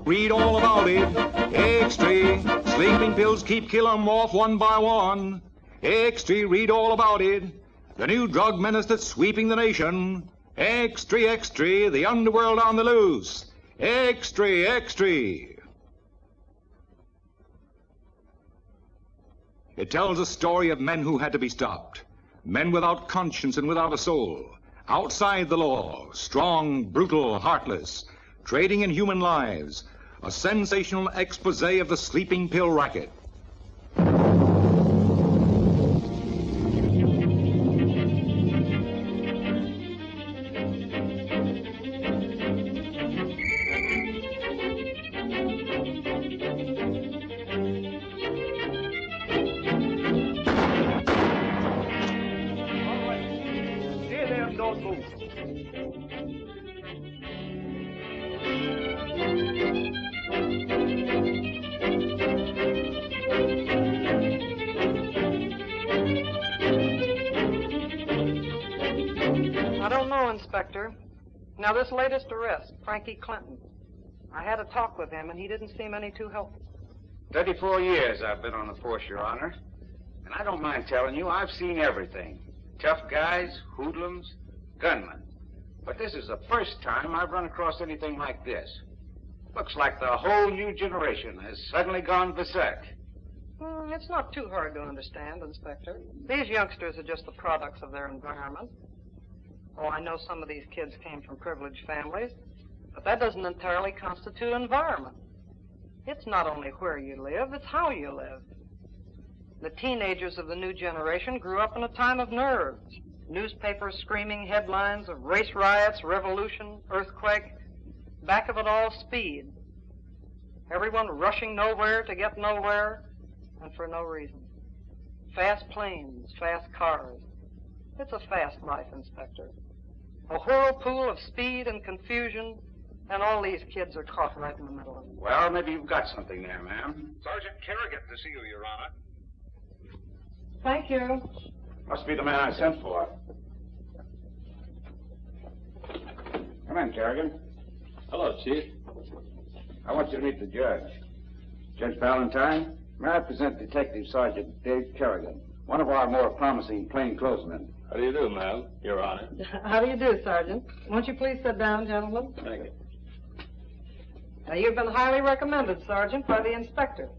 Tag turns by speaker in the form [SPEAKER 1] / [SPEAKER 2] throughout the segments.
[SPEAKER 1] Read all about it. Extra. Sleeping pills keep killing 'em off one by one. Extra. Read all about it. The new drug menace that's sweeping the nation. Extra, extra. The underworld on the loose. Extra, extra. It tells a story of men who had to be stopped. Men without conscience and without a soul. Outside the law. Strong, brutal, heartless. Trading in human lives. A sensational expose of the sleeping pill racket.
[SPEAKER 2] Inspector. Now, this latest arrest, Frankie Clinton, I had a talk with him, and he didn't seem any too helpful.
[SPEAKER 3] 34 years I've been on the force, Your Honor. And I don't mind telling you, I've seen everything. Tough guys, hoodlums, gunmen. But this is the first time I've run across anything like this. Looks like the whole new generation has suddenly gone berserk.
[SPEAKER 2] It's not too hard to understand, Inspector. These youngsters are just the products of their environment. Oh, I know some of these kids came from privileged families, but that doesn't entirely constitute environment. It's not only where you live, it's how you live. The teenagers of the new generation grew up in a time of nerves. Newspapers screaming headlines of race riots, revolution, earthquake. Back of it all, speed. Everyone rushing nowhere to get nowhere, and for no reason. Fast planes, fast cars. It's a fast life, Inspector. A whirlpool of speed and confusion, and all these kids are caught right in the middle of it.
[SPEAKER 3] Well, maybe you've got something there, ma'am.
[SPEAKER 4] Sergeant Kerrigan to see you, Your Honor.
[SPEAKER 2] Thank you.
[SPEAKER 3] Must be the man I sent for. Come in, Kerrigan.
[SPEAKER 5] Hello, Chief.
[SPEAKER 3] I want you to meet the judge. Judge Valentine, may I present Detective Sergeant Dave Kerrigan, one of our more promising plainclothesmen.
[SPEAKER 5] How do you do, ma'am, Your Honor?
[SPEAKER 2] How do you do, Sergeant? Won't you please sit down, gentlemen?
[SPEAKER 5] Thank you.
[SPEAKER 2] Now, you've been highly recommended, Sergeant, by the inspector.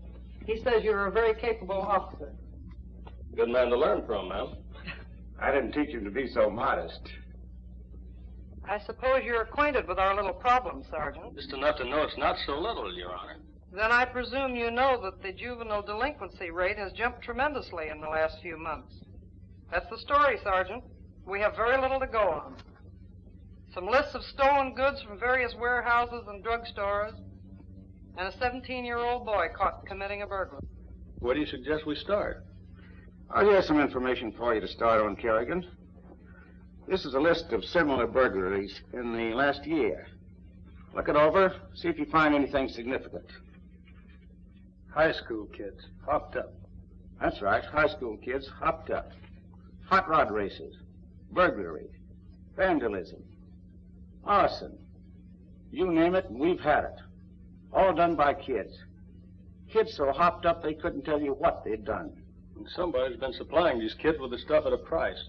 [SPEAKER 2] He says you're a very capable officer.
[SPEAKER 5] Good man to learn from, ma'am.
[SPEAKER 3] I didn't teach him to be so modest.
[SPEAKER 2] I suppose you're acquainted with our little problem, Sergeant.
[SPEAKER 5] Just enough to know it's not so little, Your Honor.
[SPEAKER 2] Then I presume you know that the juvenile delinquency rate has jumped tremendously in the last few months. That's the story, Sergeant. We have very little to go on. Some lists of stolen goods from various warehouses and drugstores, and a 17-year-old boy caught committing a burglary.
[SPEAKER 5] Where do you suggest we start?
[SPEAKER 3] Oh, here's some information for you to start on, Kerrigan. This is a list of similar burglaries in the last year. Look it over, see if you find anything significant.
[SPEAKER 5] High school kids, hopped up.
[SPEAKER 3] That's right, high school kids hopped up. Hot rod races, burglary, vandalism, arson. You name it, and we've had it. All done by kids. Kids so hopped up they couldn't tell you what they'd done.
[SPEAKER 5] And somebody's been supplying these kids with the stuff at a price.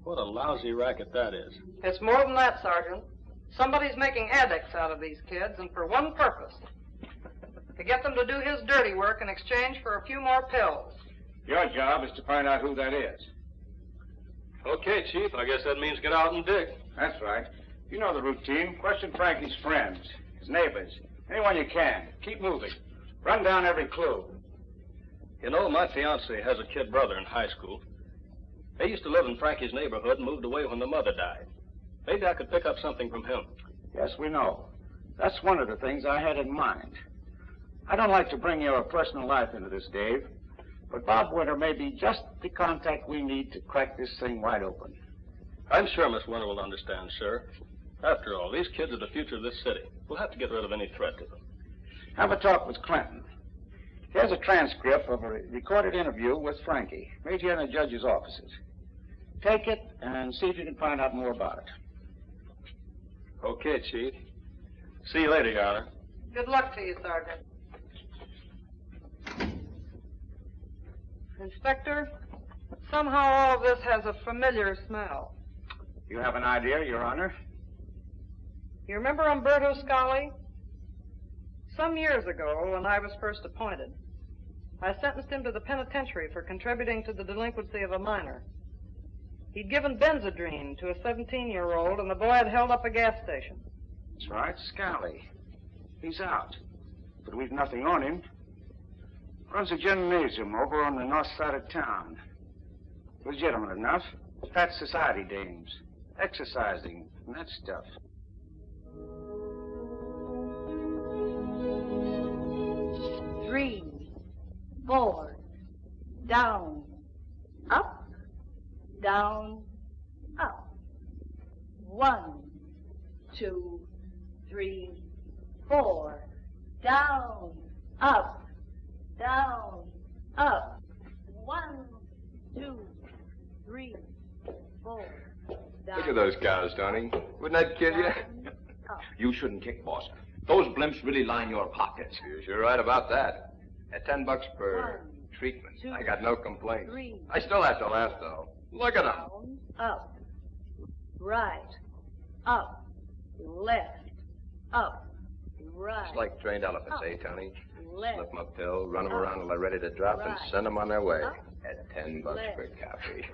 [SPEAKER 5] What a lousy racket that is.
[SPEAKER 2] It's more than that, Sergeant. Somebody's making addicts out of these kids, and for one purpose. To get them to do his dirty work in exchange for a few more pills.
[SPEAKER 3] Your job is to find out who that is.
[SPEAKER 5] Okay, Chief, I guess that means get out and dig.
[SPEAKER 3] That's right. You know the routine. Question Frankie's friends, his neighbors, anyone you can. Keep moving. Run down every clue.
[SPEAKER 5] You know, my fiancée has a kid brother in high school. They used to live in Frankie's neighborhood and moved away when the mother died. Maybe I could pick up something from him.
[SPEAKER 3] Yes, we know. That's one of the things I had in mind. I don't like to bring your personal life into this, Dave, but Bob Winter may be just the contact we need to crack this thing wide open.
[SPEAKER 5] I'm sure Miss Winter will understand, sir. After all, these kids are the future of this city. We'll have to get rid of any threat to them.
[SPEAKER 3] Have a talk with Clinton. Here's a transcript of a recorded interview with Frankie, right here in the judge's offices. Take it and see if you can find out more about it.
[SPEAKER 5] Okay, Chief. See you later, Your Honor.
[SPEAKER 2] Good luck to you, Sergeant. Inspector, somehow all of this has a familiar smell.
[SPEAKER 3] You have an idea, Your Honor?
[SPEAKER 2] You remember Umberto Scali? Some years ago, when I was first appointed, I sentenced him to the penitentiary for contributing to the delinquency of a minor. He'd given Benzedrine to a 17-year-old, and the boy had held up a gas station.
[SPEAKER 3] That's right, Scally. He's out. But we've nothing on him. Runs a gymnasium over on the north side of town. Legitimate enough. Fat society dames. Exercising and that stuff.
[SPEAKER 6] Three, four, down, up, down, up. 1, 2, 3, 4, down, up, down, up. 1, 2, 3, 4, down.
[SPEAKER 7] Look at those cows, Tony. Wouldn't that kid you?
[SPEAKER 8] You shouldn't kick, boss. Those blimps really line your pockets.
[SPEAKER 7] You're sure right about that. At $10 per treatment, I got no complaints. I still have to laugh, though. Look at them.
[SPEAKER 6] Down, up, right, up, left, up, right.
[SPEAKER 7] It's like trained elephants, eh, Tony?
[SPEAKER 6] Left.
[SPEAKER 7] Slip them a pill, run them around till they're ready to drop, and send them on their way.
[SPEAKER 6] Up.
[SPEAKER 7] At $10
[SPEAKER 6] Left.
[SPEAKER 7] per copy.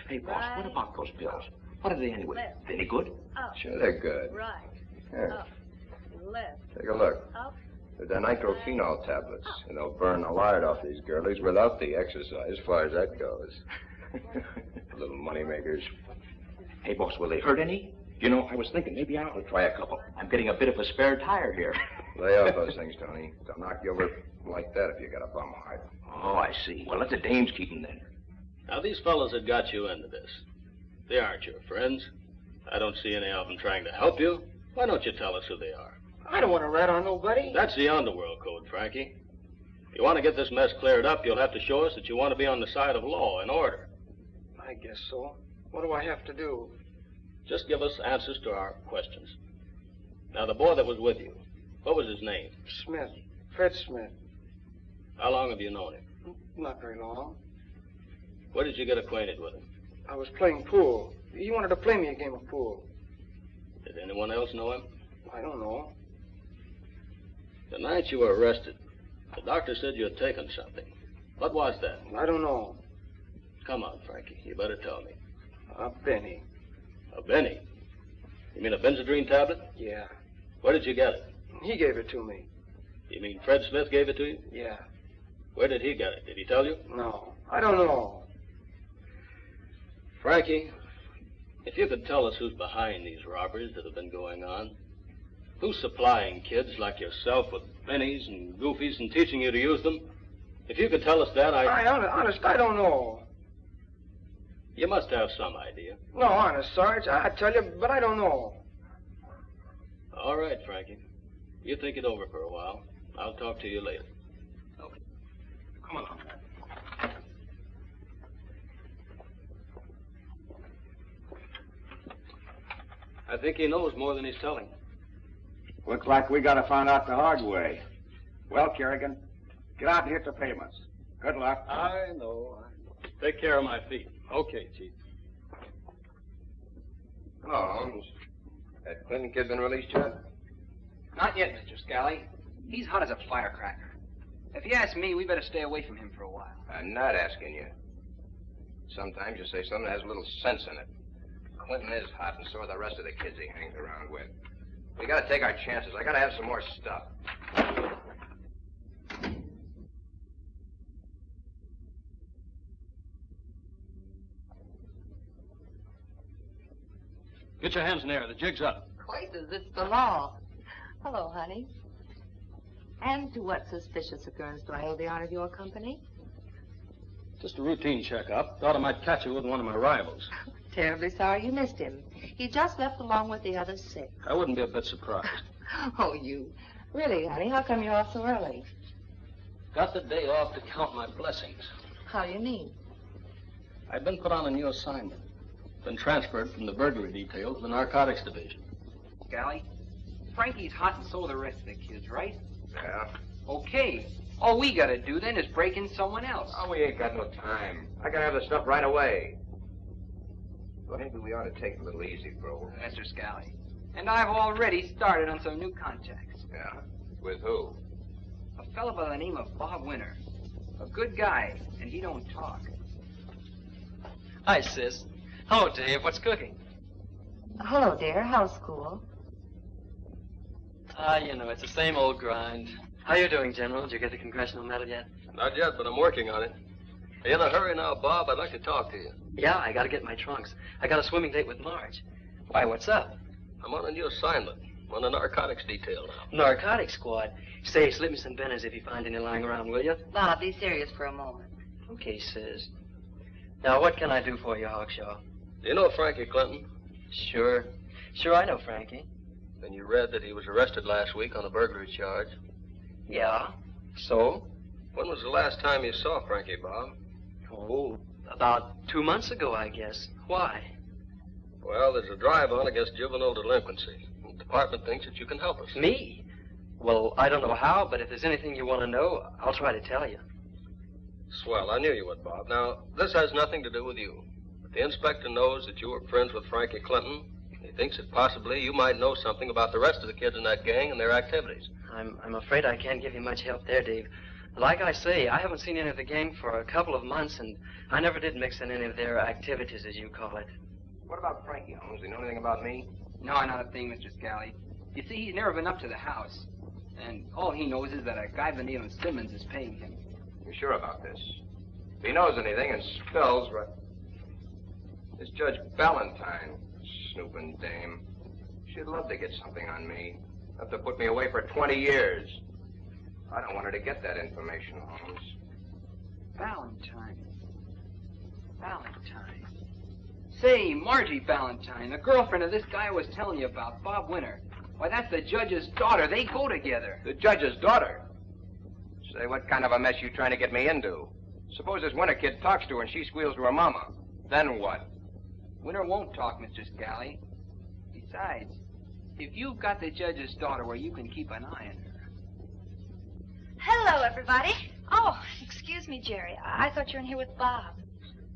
[SPEAKER 8] Hey, boss, what about those pills? What are they anyway?
[SPEAKER 6] Left.
[SPEAKER 8] Any good?
[SPEAKER 6] Up,
[SPEAKER 7] Sure, they're good.
[SPEAKER 6] right,
[SPEAKER 7] Here,
[SPEAKER 6] up, left,
[SPEAKER 7] take a look.
[SPEAKER 6] up.
[SPEAKER 7] They're nitrophenol tablets, and they'll burn the lard off these girlies without the exercise, as far as that goes. Little money makers.
[SPEAKER 8] Hey, boss, will they hurt any? You know, I was thinking maybe I ought to try a couple. I'm getting a bit of a spare tire here.
[SPEAKER 7] Lay off those things, Tony. They'll knock you over like that if you got a bum heart.
[SPEAKER 8] Oh, I see. Well, let the dames keep them then.
[SPEAKER 5] Now, these fellows that got you into this, they aren't your friends. I don't see any of them trying to help you. Why don't you tell us who they are?
[SPEAKER 9] I don't want to rat on nobody.
[SPEAKER 5] That's the underworld code, Frankie. If you want to get this mess cleared up, you'll have to show us that you want to be on the side of law and order.
[SPEAKER 9] I guess so. What do I have to do?
[SPEAKER 5] Just give us answers to our questions. Now, the boy that was with you, what was his name?
[SPEAKER 9] Smith. Fred Smith.
[SPEAKER 5] How long have you known him?
[SPEAKER 9] Not very long.
[SPEAKER 5] Where did you get acquainted with him?
[SPEAKER 9] I was playing pool. He wanted to play me a game of pool.
[SPEAKER 5] Did anyone else know him?
[SPEAKER 9] I don't know.
[SPEAKER 5] The night you were arrested, the doctor said you had taken something. What was that?
[SPEAKER 9] I don't know.
[SPEAKER 5] Come on, Frankie. You better tell me.
[SPEAKER 9] A penny.
[SPEAKER 5] A Benny? You mean a Benzedrine tablet?
[SPEAKER 9] Yeah.
[SPEAKER 5] Where did you get it?
[SPEAKER 9] He gave it to me.
[SPEAKER 5] You mean Fred Smith gave it to you?
[SPEAKER 9] Yeah.
[SPEAKER 5] Where did he get it? Did he tell you?
[SPEAKER 9] No. I don't know.
[SPEAKER 5] Frankie, if you could tell us who's behind these robberies that have been going on, who's supplying kids like yourself with pennies and goofies and teaching you to use them, if you could tell us that,
[SPEAKER 9] Honest, I don't know.
[SPEAKER 5] You must have some idea.
[SPEAKER 9] No, honest, Sarge, I tell you, but I don't know.
[SPEAKER 5] All right, Frankie. You think it over for a while. I'll talk to you later.
[SPEAKER 8] Okay. Come along.
[SPEAKER 5] I think he knows more than he's telling.
[SPEAKER 3] Looks like we gotta find out the hard way. Well, Kerrigan, get out and hit the pavements. Good luck.
[SPEAKER 5] I know. Take care of my feet. Okay, Chief.
[SPEAKER 7] Hello, Holmes. That Clinton kid been released yet?
[SPEAKER 10] Not yet, Mr. Scally. He's hot as a firecracker. If you ask me, we better stay away from him for a while.
[SPEAKER 7] I'm not asking you. Sometimes you say something that has a little sense in it. Clinton is hot, and so are the rest of the kids he hangs around with. We gotta take our chances. I gotta have some more stuff.
[SPEAKER 5] Get your hands in the air. The jig's up.
[SPEAKER 11] Quite as it's the law. Hello, honey. And to what suspicious occurrence do I owe the honor of your company?
[SPEAKER 5] Just a routine checkup. Thought I might catch you with one of my rivals.
[SPEAKER 11] Terribly sorry you missed him. He just left along with the other 6.
[SPEAKER 5] I wouldn't be a bit surprised.
[SPEAKER 11] Oh, you. Really, honey, how come you're off so early?
[SPEAKER 5] Got the day off to count my blessings.
[SPEAKER 11] How do you mean?
[SPEAKER 5] I've been put on a new assignment. Been transferred from the burglary detail to the narcotics division.
[SPEAKER 10] Scally, Frankie's hot and so are the rest of the kids, right?
[SPEAKER 7] Yeah.
[SPEAKER 10] Okay. All we gotta do then is break in someone else.
[SPEAKER 7] Oh, we ain't got no time. I gotta have the stuff right away. Well, maybe we ought to take it a little easy, bro.
[SPEAKER 10] Mr. Scally. And I've already started on some new contacts.
[SPEAKER 7] Yeah? With who?
[SPEAKER 10] A fellow by the name of Bob Winter. A good guy, and he don't talk.
[SPEAKER 12] Hi, sis. Hello, Dave. What's cooking?
[SPEAKER 11] Hello, dear. How's school?
[SPEAKER 12] You know, it's the same old grind. How you doing, General? Did you get the congressional medal yet?
[SPEAKER 13] Not yet, but I'm working on it. Are you in a hurry now, Bob? I'd like to talk to you.
[SPEAKER 12] Yeah, I gotta get my trunks. I got a swimming date with Marge. Why, what's up?
[SPEAKER 13] I'm on a new assignment. I'm on the narcotics detail now.
[SPEAKER 12] Narcotics squad. Say, slip me some benners if you find any lying around, will you?
[SPEAKER 11] Bob, be serious for a moment.
[SPEAKER 12] Okay, sis. Now, what can I do for you, Hawkshaw?
[SPEAKER 13] Do you know Frankie Clinton?
[SPEAKER 12] Sure. Sure, I know Frankie.
[SPEAKER 13] Then you read that he was arrested last week on a burglary charge.
[SPEAKER 12] Yeah? So?
[SPEAKER 13] When was the last time you saw Frankie, Bob?
[SPEAKER 12] Oh, about 2 months ago, I guess. Why?
[SPEAKER 13] Well, there's a drive on against juvenile delinquency. The department thinks that you can help us.
[SPEAKER 12] Me? Well, I don't know how, but if there's anything you want to know, I'll try to tell you.
[SPEAKER 13] Swell, I knew you would, Bob. Now, this has nothing to do with you. But the inspector knows that you were friends with Frankie Clinton. He thinks that possibly you might know something about the rest of the kids in that gang and their activities.
[SPEAKER 12] I'm afraid I can't give you much help there, Dave. Like I say, I haven't seen any of the gang for a couple of months, and I never did mix in any of their activities, as you call it.
[SPEAKER 7] What about Frankie, Holmes? Do you know anything about me?
[SPEAKER 10] No, not a thing, Mr. Scally. You see, he's never been up to the house. And all he knows is that a guy by the name of Simmons is paying him.
[SPEAKER 7] You sure about this? If he knows anything and spells right... This Judge Ballantyne, snooping dame. She'd love to get something on me. Have to put me away for 20 years. I don't want her to get that information, Holmes.
[SPEAKER 10] Ballantyne. Say, Margie Ballantyne, the girlfriend of this guy I was telling you about, Bob Winter. Why, that's the judge's daughter. They go together.
[SPEAKER 7] The judge's daughter? Say, what kind of a mess you trying to get me into? Suppose this Winter kid talks to her and she squeals to her mama. Then what?
[SPEAKER 10] Winter won't talk, Mr. Scally. Besides, if you've got the judge's daughter where you can keep an eye on her.
[SPEAKER 14] Hello, everybody. Oh, excuse me, Jerry. I thought you were in here with Bob.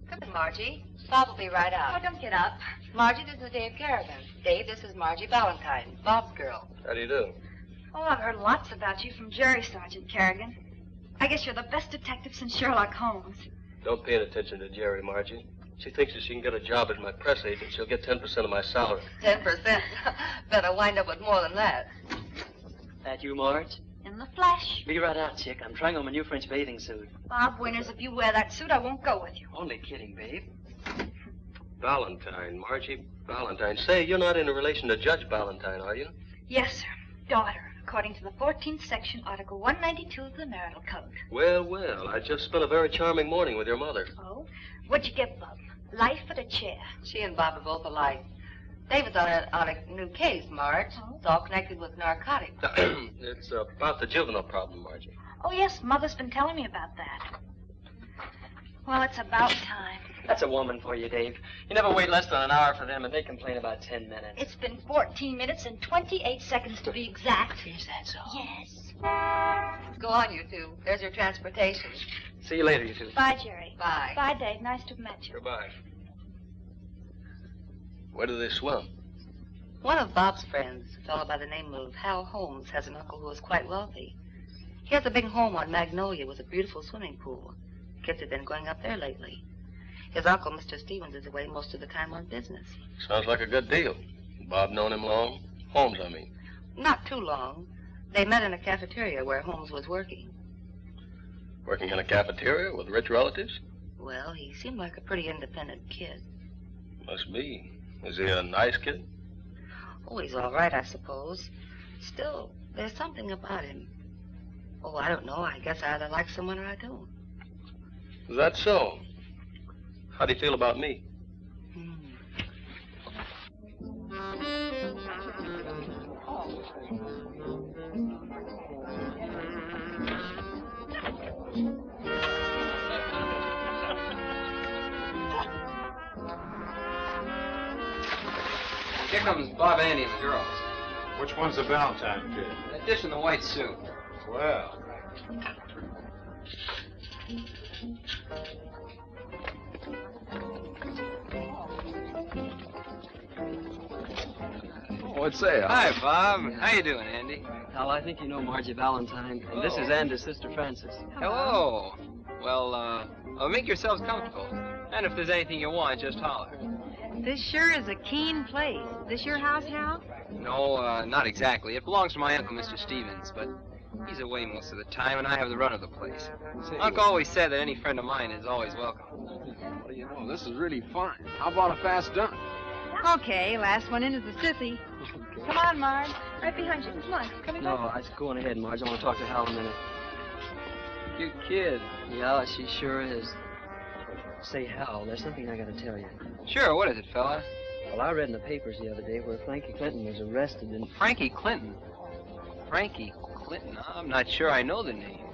[SPEAKER 11] Come in, Margie. Bob will be right out.
[SPEAKER 14] Oh, don't get up.
[SPEAKER 11] Margie, this is Dave Kerrigan. Dave, this is Margie Ballantyne, Bob's girl.
[SPEAKER 13] How do you do?
[SPEAKER 14] Oh, I've heard lots about you from Jerry, Sergeant Kerrigan. I guess you're the best detective since Sherlock Holmes.
[SPEAKER 13] Don't pay any attention to Jerry, Margie. She thinks if she can get a job as my press agent, she'll get 10% of my salary.
[SPEAKER 11] 10%? Better wind up with more than that.
[SPEAKER 12] That you, Marge?
[SPEAKER 14] In the flesh.
[SPEAKER 12] Be right out, chick. I'm trying on my new French bathing suit.
[SPEAKER 14] Bob Winters, if you wear that suit, I won't go with you.
[SPEAKER 12] Only kidding, babe.
[SPEAKER 13] Ballantyne, Margie Ballantyne. Say, you're not in a relation to Judge Ballantyne, are you?
[SPEAKER 14] Yes, sir. Daughter, according to the 14th section, Article 192 of the Marital Code.
[SPEAKER 13] Well, well, I just spent a very charming morning with your mother.
[SPEAKER 14] Oh? What'd you get, Bob? Life or the chair?
[SPEAKER 11] She and Bob are both alike. David's on a new case, Marge.
[SPEAKER 14] Oh?
[SPEAKER 11] It's all connected with narcotics.
[SPEAKER 13] It's about the juvenile problem, Margie.
[SPEAKER 14] Oh, yes, Mother's been telling me about that. Well, it's about time.
[SPEAKER 12] That's a woman for you, Dave. You never wait less than an hour for them, and they complain about 10 minutes.
[SPEAKER 14] It's been 14 minutes and 28 seconds to be exact.
[SPEAKER 12] Is that so?
[SPEAKER 14] Yes.
[SPEAKER 11] Go on, you two. There's your transportation.
[SPEAKER 12] See you later, you two.
[SPEAKER 14] Bye, Jerry.
[SPEAKER 11] Bye.
[SPEAKER 14] Bye, Dave. Nice to have met you.
[SPEAKER 13] Goodbye. Where do they swim?
[SPEAKER 11] One of Bob's friends, a fellow by the name of Hal Holmes, has an uncle who is quite wealthy. He has a big home on Magnolia with a beautiful swimming pool. Kids have been going up there lately. His uncle, Mr. Stevens, is away most of the time on business.
[SPEAKER 13] Sounds like a good deal. Bob known him long? Holmes, I mean.
[SPEAKER 11] Not too long. They met in a cafeteria where Holmes was working.
[SPEAKER 13] Working in a cafeteria with rich relatives?
[SPEAKER 11] Well, he seemed like a pretty independent kid.
[SPEAKER 13] Must be. Is he a nice kid?
[SPEAKER 11] Oh, he's all right, I suppose. Still, there's something about him. Oh, I don't know. I guess I either like someone or I don't.
[SPEAKER 13] Is that so? How do you feel about me?
[SPEAKER 10] Here comes Bob, Andy, and the girls.
[SPEAKER 3] Which one's the Valentine kid?
[SPEAKER 10] That dish in the white suit.
[SPEAKER 3] Well.
[SPEAKER 7] What's that?
[SPEAKER 10] Hi, Bob. How you doing, Andy?
[SPEAKER 12] Hal, I think you know Margie Valentine, and this is Andy's sister, Frances.
[SPEAKER 10] Hello. Well, make yourselves comfortable. And if there's anything you want, just holler.
[SPEAKER 6] This sure is a keen place. This your house, Hal?
[SPEAKER 10] No, not exactly. It belongs to my uncle, Mr. Stevens, but he's away most of the time, and I have the run of the place. Uncle always said that any friend of mine is always welcome.
[SPEAKER 9] Well, you know, this is really fine. How about a fast dunk?
[SPEAKER 6] Okay, last one in is the sissy. Come on, Marge. Right behind you. Come on. Come
[SPEAKER 12] No, I go on ahead, Marge. I want to talk to Hal a minute.
[SPEAKER 10] Cute kid.
[SPEAKER 12] Yeah, she sure is. Say, Hal, there's something I got to tell you.
[SPEAKER 10] Sure, what is it, fella?
[SPEAKER 12] Well, I read in the papers the other day where Frankie Clinton was arrested and...
[SPEAKER 10] Frankie Clinton? Frankie Clinton? I'm not sure I know the name.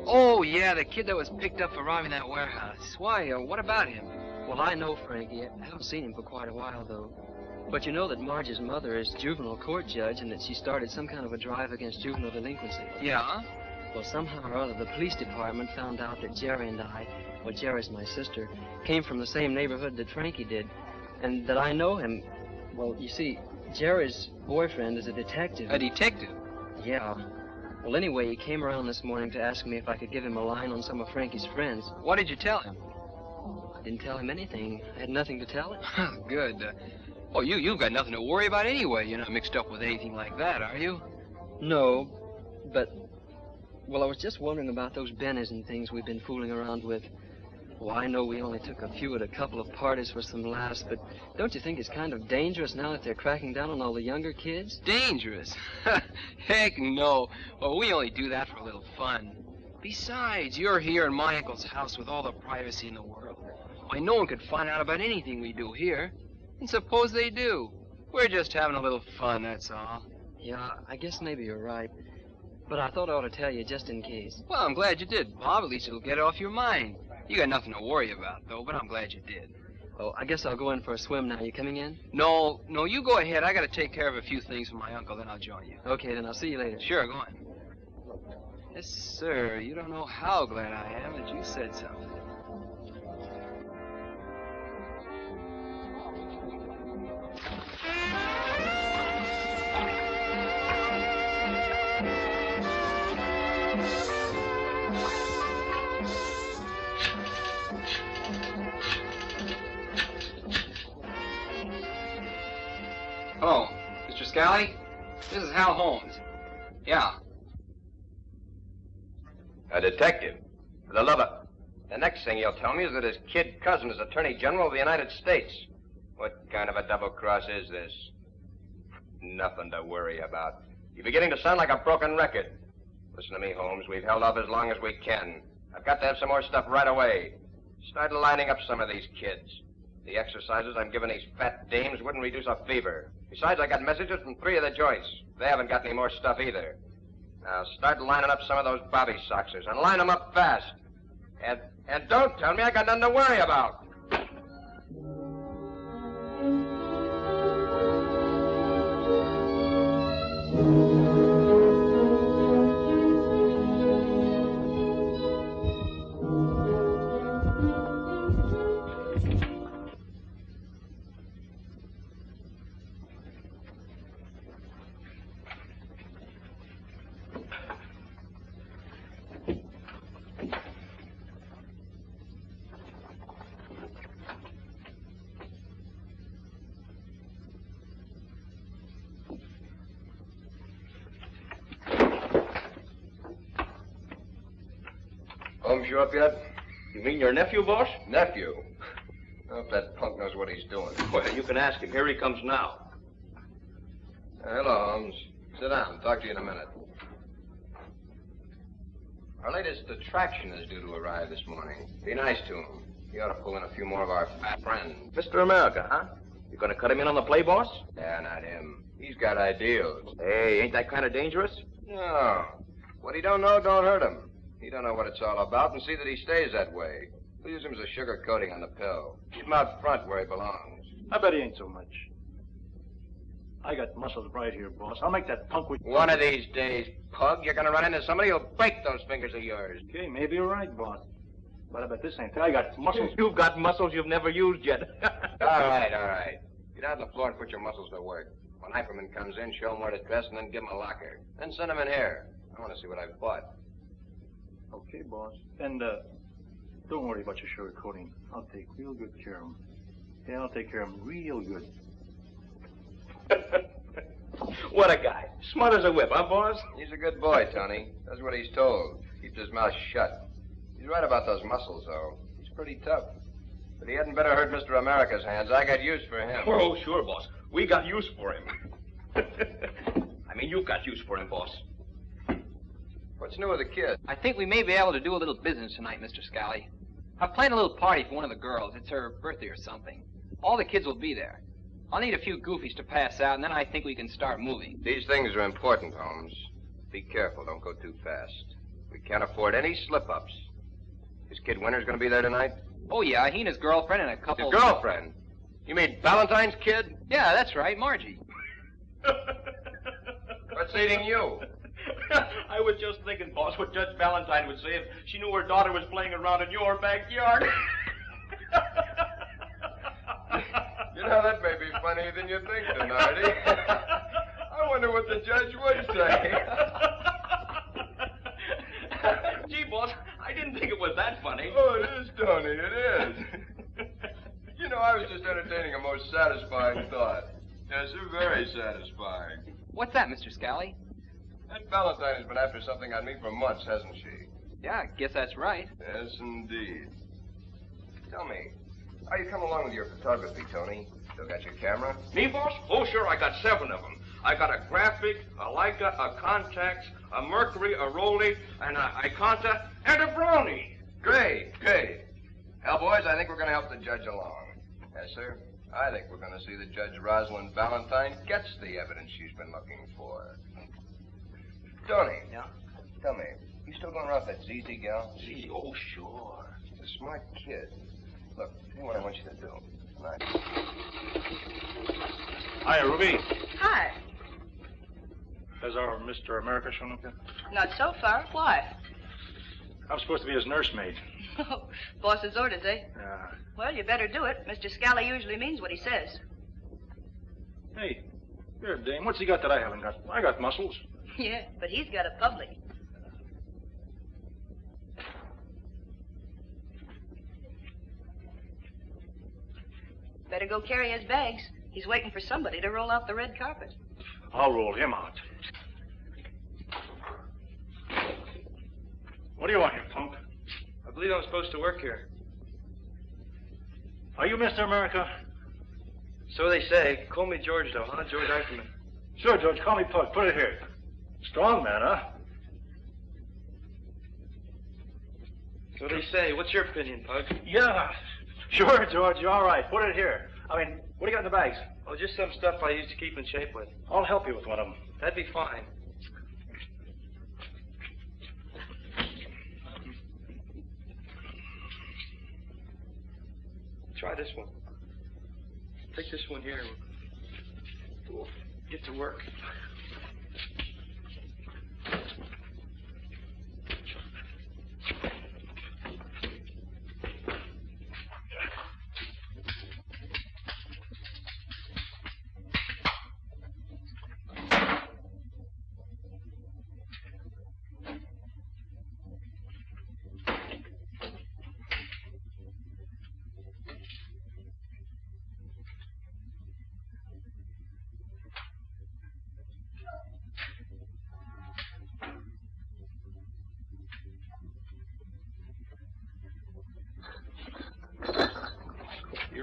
[SPEAKER 10] Oh, yeah, the kid that was picked up for robbing that warehouse. Why, what about him?
[SPEAKER 12] Well, I know Frankie. I haven't seen him for quite a while, though. But you know that Marge's mother is juvenile court judge and that she started some kind of a drive against juvenile delinquency.
[SPEAKER 10] Yeah?
[SPEAKER 12] Well, somehow or other, the police department found out that Jerry and I, well, Jerry's my sister, came from the same neighborhood that Frankie did, and that I know him. Well, you see, Jerry's boyfriend is a detective.
[SPEAKER 10] A detective?
[SPEAKER 12] Yeah. Well, anyway, he came around this morning to ask me if I could give him a line on some of Frankie's friends.
[SPEAKER 10] What did you tell him?
[SPEAKER 12] I didn't tell him anything. I had nothing to tell him.
[SPEAKER 10] Good. Oh, you've got nothing to worry about anyway. You're not mixed up with anything like that, are you?
[SPEAKER 12] No, but... Well, I was just wondering about those bennies and things we've been fooling around with. Well, I know we only took a few at a couple of parties for some laughs, but don't you think it's kind of dangerous now that they're cracking down on all the younger kids?
[SPEAKER 10] Dangerous? Heck no. Well, we only do that for a little fun. Besides, you're here in my uncle's house with all the privacy in the world. Why, no one could find out about anything we do here. And suppose they do. We're just having a little fun, that's all.
[SPEAKER 12] Yeah, I guess maybe you're right. But I thought I ought to tell you just in case.
[SPEAKER 10] Well, I'm glad you did, Bob. At least it'll get it off your mind. You got nothing to worry about, though, but I'm glad you did.
[SPEAKER 12] Oh, I guess I'll go in for a swim now. You coming in?
[SPEAKER 10] No, you go ahead. I got to take care of a few things for my uncle, then I'll join you.
[SPEAKER 12] Okay, then I'll see you later.
[SPEAKER 10] Sure, go on. Yes, sir. You don't know how glad I am that you said something. Hello, Mr. Scally? This is Hal Holmes. Yeah.
[SPEAKER 7] A detective? For the love of... The next thing you'll tell me is that his kid cousin is Attorney General of the United States. What kind of a double-cross is this? Nothing to worry about. You're beginning to sound like a broken record. Listen to me, Holmes. We've held off as long as we can. I've got to have some more stuff right away. Start lining up some of these kids. The exercises I'm giving these fat dames wouldn't reduce a fever. Besides, I got messages from 3 of the joints. They haven't got any more stuff either. Now, start lining up some of those bobby soxers, and line them up fast. And don't tell me I got nothing to worry about. Holmes, you up yet?
[SPEAKER 8] You mean your nephew, boss?
[SPEAKER 7] Nephew? I hope that punk knows what he's doing.
[SPEAKER 8] Well, you can ask him. Here he comes now.
[SPEAKER 7] Hello, Holmes. Sit down. Talk to you in a minute. Our latest attraction is due to arrive this morning. Be nice to him. He ought to pull in a few more of our fat friends.
[SPEAKER 8] Mr. America, huh? You gonna cut him in on the play, boss?
[SPEAKER 7] Yeah, not him. He's got ideals.
[SPEAKER 8] Hey, ain't that kind of dangerous?
[SPEAKER 7] No. What he don't know don't hurt him. He don't know what it's all about, and see that he stays that way. We'll use him as a sugar coating on the pill. Keep him out front where he belongs.
[SPEAKER 9] I bet he ain't so much.
[SPEAKER 15] I got muscles right here, boss. I'll make that punk with...
[SPEAKER 7] One of these days, Pug, you're gonna run into somebody who'll break those fingers of yours.
[SPEAKER 15] Okay, maybe you're right, boss. But I bet this ain't. I got muscles.
[SPEAKER 8] You've got muscles you've never used yet.
[SPEAKER 7] All right. Get out on the floor and put your muscles to work. When Hyperman comes in, show him where to dress and then give him a locker. Then send him in here. I want to see what I've bought.
[SPEAKER 15] Okay, boss. And, don't worry about your sugarcoating. I'll take real good care of him. Yeah, I'll take care of him real good.
[SPEAKER 8] What a guy. Smart as a whip, huh, boss?
[SPEAKER 7] He's a good boy, Tony. Does what he's told. Keeps his mouth shut. He's right about those muscles, though. He's pretty tough. But he hadn't better hurt Mr. America's hands. I got use for him.
[SPEAKER 8] Oh, sure, boss. We got use for him. I mean, you've got use for him, boss.
[SPEAKER 7] What's new with the kid?
[SPEAKER 10] I think we may be able to do a little business tonight, Mr. Scally. I've planned a little party for one of the girls. It's her birthday or something. All the kids will be there. I'll need a few goofies to pass out, and then I think we can start moving.
[SPEAKER 7] These things are important, Holmes. Be careful. Don't go too fast. We can't afford any slip-ups. This kid Winter's going to be there tonight?
[SPEAKER 10] Oh, yeah. He and his girlfriend and a couple...
[SPEAKER 7] His girlfriend? You mean Valentine's kid?
[SPEAKER 10] Yeah, that's right. Margie.
[SPEAKER 7] What's eating you?
[SPEAKER 8] I was just thinking, boss, what Judge Valentine would say if she knew her daughter was playing around in your backyard.
[SPEAKER 7] You know, that may be funnier than you think, Donardi. I wonder what the judge would say.
[SPEAKER 8] Gee, boss, I didn't think it was that funny.
[SPEAKER 7] Oh, it is, Tony, it is. You know, I was just entertaining a most satisfying thought. Yes, very satisfying.
[SPEAKER 10] What's that, Mr. Scally?
[SPEAKER 7] That Valentine has been after something on me for months, hasn't she?
[SPEAKER 10] Yeah, I guess that's right.
[SPEAKER 7] Yes, indeed. Tell me, how you come along with your photography, Tony? Still got your camera?
[SPEAKER 8] Me, boss? Oh, sure, I got 7 of them. I got a graphic, a Leica, a Contax, a Mercury, a Rolly, and a Iconta, and a Brownie.
[SPEAKER 7] Great. Hell, boys, I think we're going to help the judge along. Yes, sir. I think we're going to see that Judge Rosalind Valentine gets the evidence she's been looking for. Tony.
[SPEAKER 10] Yeah?
[SPEAKER 7] Tell me, you still going around with that ZZ gal?
[SPEAKER 8] ZZ? Oh, sure.
[SPEAKER 7] She's a smart kid. Look, here's what I want you to do. Tonight.
[SPEAKER 15] Hi, Ruby.
[SPEAKER 6] Hi.
[SPEAKER 15] Has our Mr. America shown up yet?
[SPEAKER 6] Not so far. Why?
[SPEAKER 15] I'm supposed to be his nursemaid.
[SPEAKER 6] Oh, boss's orders, eh?
[SPEAKER 15] Yeah.
[SPEAKER 6] Well, you better do it. Mr. Scally usually means what he says.
[SPEAKER 15] Hey, you're a dame. What's he got that I haven't got? I got muscles.
[SPEAKER 6] Yeah, but he's got a public. Better go carry his bags. He's waiting for somebody to roll out the red carpet.
[SPEAKER 15] I'll roll him out. What do you want here, punk?
[SPEAKER 9] I believe I'm supposed to work here.
[SPEAKER 15] Are you Mr. America?
[SPEAKER 9] So they say. Call me George, though, huh? George Eicherman.
[SPEAKER 15] Sure, George. Call me Pug. Put it here. Strong man, huh?
[SPEAKER 9] So they say. What's your opinion, Pug?
[SPEAKER 15] Yeah. Sure, George. You're all right. Put it here. I mean, what do you got in the bags?
[SPEAKER 9] Oh, just some stuff I used to keep in shape with.
[SPEAKER 15] I'll help you with one of them.
[SPEAKER 9] That'd be fine. Try this one. Take this one here and we'll get to work.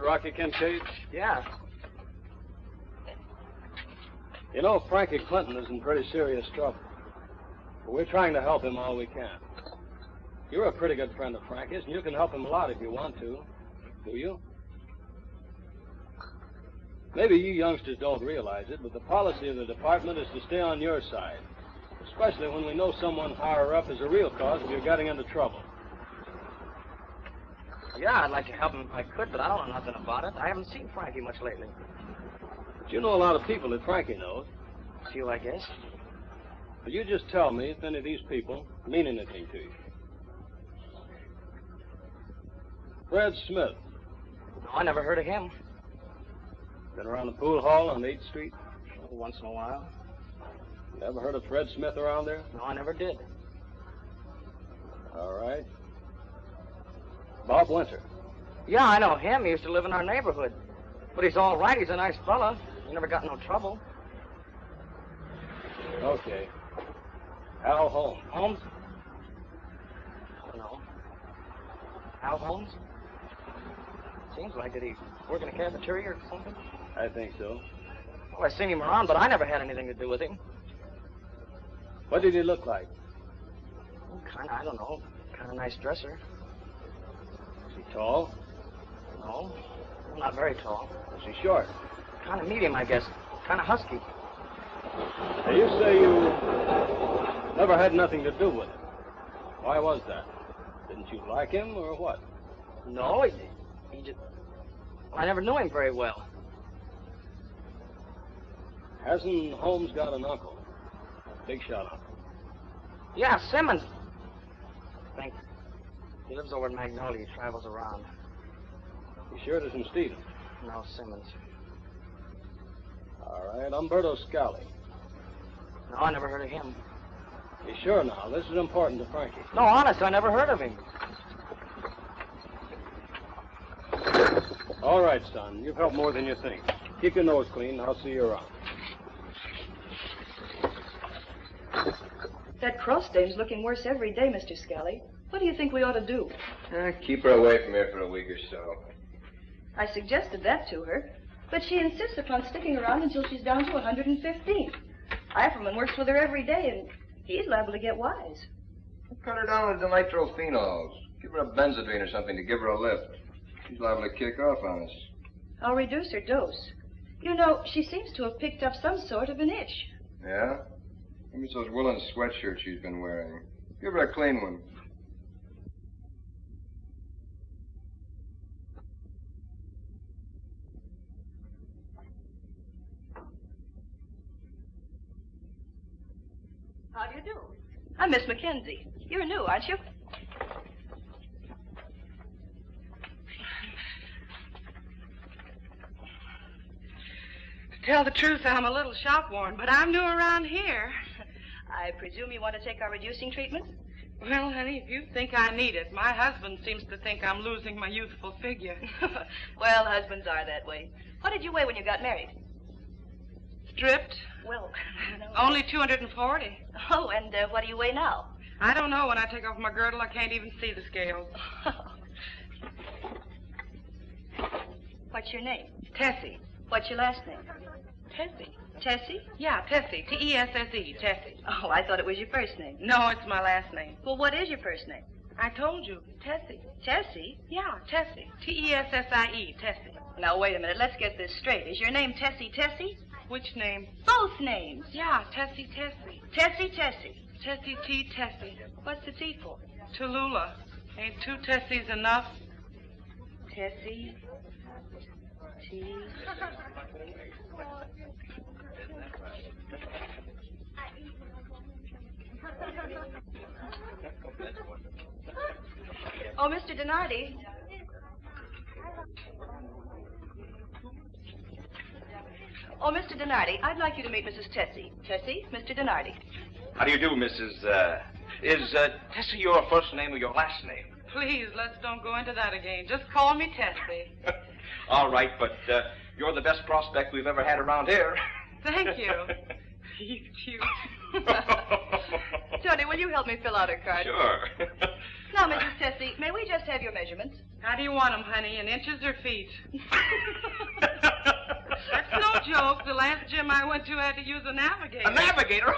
[SPEAKER 5] Rocky Kincaid?
[SPEAKER 10] Yeah.
[SPEAKER 5] You know, Frankie Clinton is in pretty serious trouble. But we're trying to help him all we can. You're a pretty good friend of Frankie's, and you can help him a lot if you want to. Do you? Maybe you youngsters don't realize it, but the policy of the department is to stay on your side, especially when we know someone higher up is a real cause of your getting into trouble.
[SPEAKER 10] Yeah, I'd like to help him if I could, but I don't know nothing about it. I haven't seen Frankie much lately.
[SPEAKER 5] But you know a lot of people that Frankie knows.
[SPEAKER 2] A few, I guess.
[SPEAKER 5] Will you just tell me if any of these people mean anything to you? Fred Smith.
[SPEAKER 2] No, I never heard of him.
[SPEAKER 5] Been around the pool hall on 8th Street?
[SPEAKER 2] Once in a while.
[SPEAKER 5] Never heard of Fred Smith around there?
[SPEAKER 2] No, I never did.
[SPEAKER 5] All right. Bob Winter.
[SPEAKER 2] Yeah, I know him. He used to live in our neighborhood. But he's all right. He's a nice fella. He never got in no trouble.
[SPEAKER 5] Okay. Al Holmes.
[SPEAKER 2] Holmes? No. Al Holmes? Seems like did he work in a cafeteria or something?
[SPEAKER 5] I think so.
[SPEAKER 2] Well, I seen him around, but I never had anything to do with him.
[SPEAKER 5] What did he look like?
[SPEAKER 2] Kind of, I don't know. Kind of nice dresser.
[SPEAKER 5] Was he tall?
[SPEAKER 2] No, not very tall.
[SPEAKER 5] Was he short?
[SPEAKER 2] Kind of medium, I guess. Kind of husky.
[SPEAKER 5] Now, you say you never had nothing to do with him. Why was that? Didn't you like him, or what?
[SPEAKER 2] No, he just... I never knew him very well.
[SPEAKER 5] Hasn't Holmes got an uncle? Big shot uncle.
[SPEAKER 2] Yeah, Simmons. I think. He lives over in Magnolia. He travels around.
[SPEAKER 5] You sure it isn't Stephen?
[SPEAKER 2] No, Simmons.
[SPEAKER 5] All right, Umberto Scali.
[SPEAKER 2] No, I never heard of him.
[SPEAKER 5] You sure now? This is important to Frankie.
[SPEAKER 2] No, honest, I never heard of him.
[SPEAKER 5] All right, son. You've helped more than you think. Keep your nose clean. I'll see you around.
[SPEAKER 6] That cross dame's looking worse every day, Mr. Scally. What do you think we ought to do?
[SPEAKER 7] Keep her away from here for a week or so.
[SPEAKER 6] I suggested that to her, but she insists upon sticking around until she's down to 115. Eiferman works with her every day, and he's liable to get wise.
[SPEAKER 7] Cut her down with the nitrophenols. Give her a benzodrine or something to give her a lift. She's liable to kick off on us.
[SPEAKER 6] I'll reduce her dose. You know, she seems to have picked up some sort of an itch.
[SPEAKER 7] Yeah? Maybe it's those woolen sweatshirts she's been wearing. Give her a clean one.
[SPEAKER 6] How do you do? I'm Miss Mackenzie. You're new, aren't you?
[SPEAKER 2] To tell the truth, I'm a little shop-worn, but I'm new around here.
[SPEAKER 6] I presume you want to take our reducing treatment?
[SPEAKER 2] Well, honey, if you think I need it, my husband seems to think I'm losing my youthful figure.
[SPEAKER 6] Well, husbands are that way. What did you weigh when you got married?
[SPEAKER 2] Stripped?
[SPEAKER 6] Well, no.
[SPEAKER 2] Only 240.
[SPEAKER 6] Oh, and what do you weigh now?
[SPEAKER 2] I don't know. When I take off my girdle, I can't even see the scales.
[SPEAKER 6] What's your name?
[SPEAKER 2] Tessie.
[SPEAKER 6] What's your last name?
[SPEAKER 2] Tessie.
[SPEAKER 6] Tessie?
[SPEAKER 2] Yeah, Tessie. T-E-S-S-E. Tessie.
[SPEAKER 6] Oh, I thought it was your first name.
[SPEAKER 2] No, it's my last name.
[SPEAKER 6] Well, what is your first name?
[SPEAKER 2] I told you. Tessie.
[SPEAKER 6] Tessie?
[SPEAKER 2] Yeah, Tessie. T-E-S-S-I-E. Tessie.
[SPEAKER 6] Now, wait a minute. Let's get this straight. Is your name Tessie Tessie?
[SPEAKER 2] Which name?
[SPEAKER 6] Both names.
[SPEAKER 2] Yeah, Tessie Tessie.
[SPEAKER 6] Tessie Tessie.
[SPEAKER 2] Tessie T. Tessie.
[SPEAKER 6] What's the T for?
[SPEAKER 2] Tallulah. Ain't two Tessies enough?
[SPEAKER 6] Tessie T. Oh, Mr. Donardi. Oh, Mr. Donardi, I'd like you to meet Mrs. Tessie. Tessie, Mr. Donardi.
[SPEAKER 8] How do you do, Mrs. Is Tessie your first name or your last name?
[SPEAKER 2] Please, let's don't go into that again. Just call me Tessie.
[SPEAKER 8] All right, but you're the best prospect we've ever had around here.
[SPEAKER 2] Thank you. He's cute.
[SPEAKER 6] Tony, will you help me fill out her card?
[SPEAKER 8] Sure.
[SPEAKER 6] Now, Mrs. Tessie, may we just have your measurements?
[SPEAKER 2] How do you want them, honey? In inches or feet? That's no joke. The last gym I went to had to use a navigator.
[SPEAKER 8] A navigator?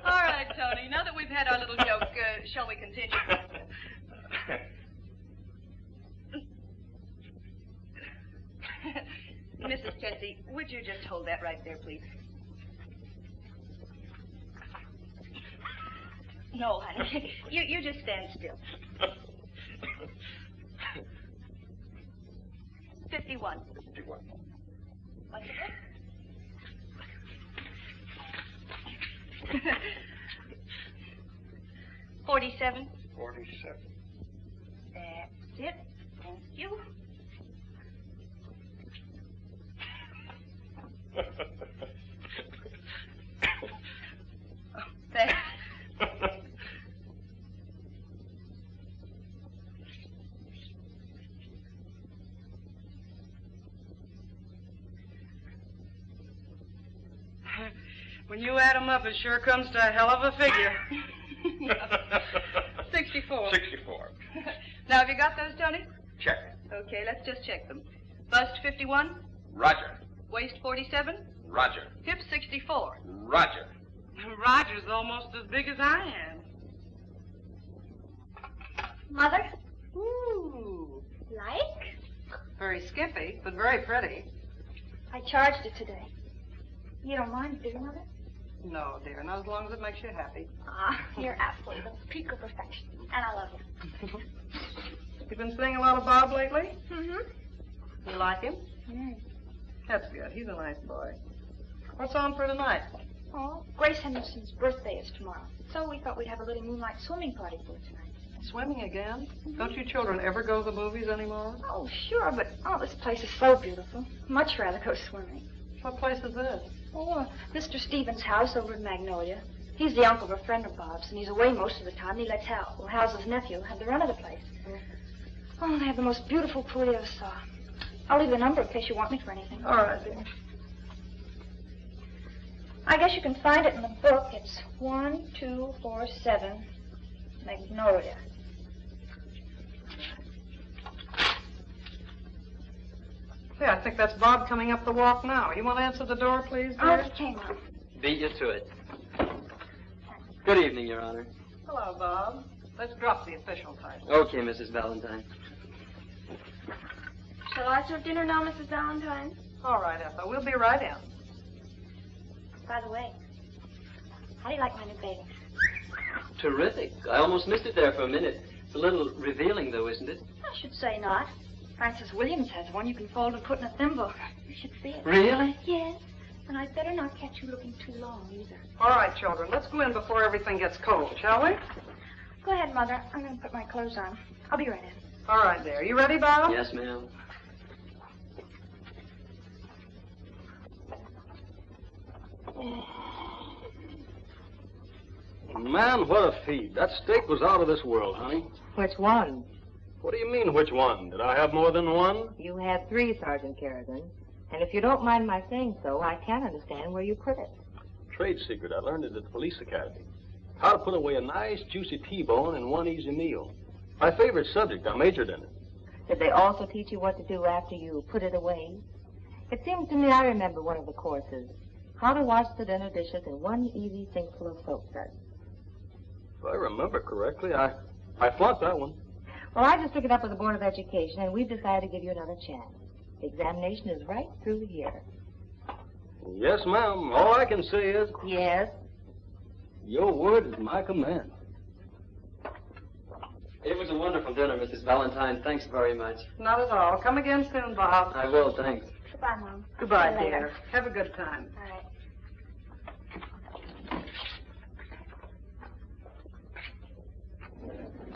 [SPEAKER 6] All right, Tony. Now that we've had our little joke, shall we continue? Mrs. Tessie, would you just hold that right there, please? No, honey. You just stand still. 51.
[SPEAKER 8] 51.
[SPEAKER 6] What's it? 47.
[SPEAKER 8] 47.
[SPEAKER 6] That's it. Thank you. Thanks.
[SPEAKER 2] When you add them up, it sure comes to a hell of a figure. 64.
[SPEAKER 8] 64.
[SPEAKER 6] Now, have you got those, Tony?
[SPEAKER 8] Check.
[SPEAKER 6] Okay, let's just check them. Bust 51.
[SPEAKER 8] Roger.
[SPEAKER 6] Waist 47.
[SPEAKER 8] Roger.
[SPEAKER 6] Hip 64.
[SPEAKER 8] Roger.
[SPEAKER 2] Roger's almost as big as I am.
[SPEAKER 14] Mother?
[SPEAKER 2] Ooh.
[SPEAKER 14] Like?
[SPEAKER 2] Very skimpy, but very pretty.
[SPEAKER 14] I charged it today. You don't mind, do you, Mother?
[SPEAKER 2] No, dear, not as long as it makes you happy.
[SPEAKER 14] Ah, you're absolutely the peak of perfection. And I love you.
[SPEAKER 2] You've been seeing a lot of Bob lately?
[SPEAKER 14] Mm-hmm.
[SPEAKER 2] You like him?
[SPEAKER 14] Mm.
[SPEAKER 2] That's good. He's a nice boy. What's on for tonight?
[SPEAKER 14] Oh, Grace Henderson's birthday is tomorrow. So we thought we'd have a little moonlight swimming party for tonight.
[SPEAKER 2] Swimming again? Don't you children ever go to the movies anymore?
[SPEAKER 14] Oh, sure, but this place is so beautiful. Much rather go swimming.
[SPEAKER 2] What place is this?
[SPEAKER 14] Oh, Mr. Stevens' house over in Magnolia. He's the uncle of a friend of Bob's, and he's away most of the time. He lets Hal's nephew have the run of the place. Oh, they have the most beautiful pool you ever saw. I'll leave the number in case you want me for anything.
[SPEAKER 2] All right, dear.
[SPEAKER 14] I guess you can find it in the book. It's 1247 Magnolia.
[SPEAKER 2] Yeah, I think that's Bob coming up the walk now. You want to answer the door, please, dear?
[SPEAKER 14] Oh, came on.
[SPEAKER 12] Beat you to it. Good evening, Your Honor.
[SPEAKER 2] Hello, Bob. Let's drop the official title.
[SPEAKER 12] Okay, Mrs. Valentine.
[SPEAKER 14] Shall I serve dinner now, Mrs. Valentine?
[SPEAKER 2] All right, Ethel. We'll be right in.
[SPEAKER 14] By the way, how do you like my new bathing?
[SPEAKER 12] Terrific. I almost missed it there for a minute. It's a little revealing, though, isn't it?
[SPEAKER 14] I should say not. Francis Williams has one you can fold and put in a thimble. You should see it.
[SPEAKER 12] Really?
[SPEAKER 14] Yes. And I'd better not catch you looking too long, either.
[SPEAKER 2] All right, children. Let's go in before everything gets cold, shall we?
[SPEAKER 14] Go ahead, Mother. I'm going to put my clothes on. I'll be right in.
[SPEAKER 2] All right, dear. You ready, Bob?
[SPEAKER 12] Yes, ma'am.
[SPEAKER 13] Man, what a feed. That steak was out of this world, honey.
[SPEAKER 16] Which one?
[SPEAKER 13] What do you mean, which one? Did I have more than one?
[SPEAKER 16] You had 3, Sergeant Kerrigan. And if you don't mind my saying so, I can't understand where you put it.
[SPEAKER 13] Trade secret. I learned it at the police academy. How to put away a nice, juicy T-bone in one easy meal. My favorite subject. I majored in it.
[SPEAKER 16] Did they also teach you what to do after you put it away? It seems to me I remember one of the courses. How to wash the dinner dishes in one easy sinkful of soap suds.
[SPEAKER 13] If I remember correctly, I flunked that one.
[SPEAKER 16] Well, I just took it up with the Board of Education, and we've decided to give you another chance. The examination is right through the year.
[SPEAKER 13] Yes, ma'am. All I can say is...
[SPEAKER 16] Yes?
[SPEAKER 13] Your word is my command.
[SPEAKER 12] It was a wonderful dinner, Mrs. Valentine. Thanks very much.
[SPEAKER 2] Not at all. Come again soon, Bob.
[SPEAKER 12] I will, thanks.
[SPEAKER 14] Goodbye, Mom.
[SPEAKER 2] Goodbye,
[SPEAKER 14] See you
[SPEAKER 2] dear.
[SPEAKER 14] later.
[SPEAKER 2] Have a good time.
[SPEAKER 14] All right.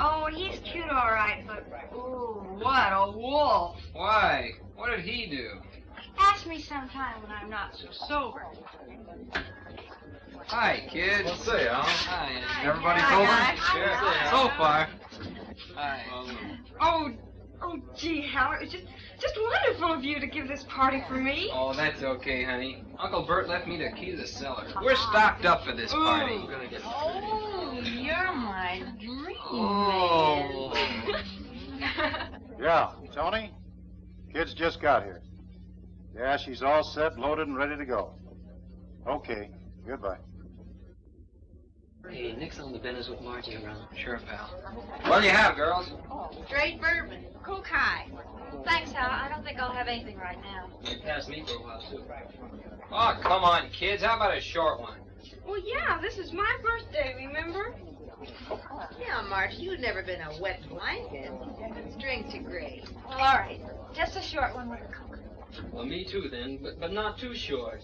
[SPEAKER 17] Oh, he's cute, all right, but ooh, what a wolf!
[SPEAKER 10] Why? What did he do?
[SPEAKER 17] Ask me sometime when I'm not so sober.
[SPEAKER 10] Hi, kids.
[SPEAKER 8] Say, Al.
[SPEAKER 10] Hi.
[SPEAKER 8] Everybody
[SPEAKER 17] Hi,
[SPEAKER 8] sober?
[SPEAKER 17] guys.
[SPEAKER 10] Sure. So far. Hi.
[SPEAKER 17] Oh, gee, Hal, it was just wonderful of you to give this party for me.
[SPEAKER 10] Oh, that's okay, honey. Uncle Bert left me the key to the cellar. We're stocked up for this party.
[SPEAKER 17] Ooh. Oh, you're my dream
[SPEAKER 10] Oh.
[SPEAKER 17] man.
[SPEAKER 18] Yeah, Tony? Kid's just got here. Yeah, she's all set, loaded, and ready to go. Okay, goodbye.
[SPEAKER 12] Hey, Nick's on the business with Margie around.
[SPEAKER 10] Sure, pal. What do you have, girls?
[SPEAKER 17] Straight bourbon, Coke High.
[SPEAKER 14] Thanks, Hal. I don't think I'll have anything right now.
[SPEAKER 12] You passed me for a while, too.
[SPEAKER 10] Oh, come on, kids. How about a short one?
[SPEAKER 17] Well, yeah, this is my birthday, remember?
[SPEAKER 19] Yeah, Marge, you've never been a wet blanket. Let's drink to Grace.
[SPEAKER 14] Well, all right. Just a short one with a Coke.
[SPEAKER 12] Well, me too, then, but not too short.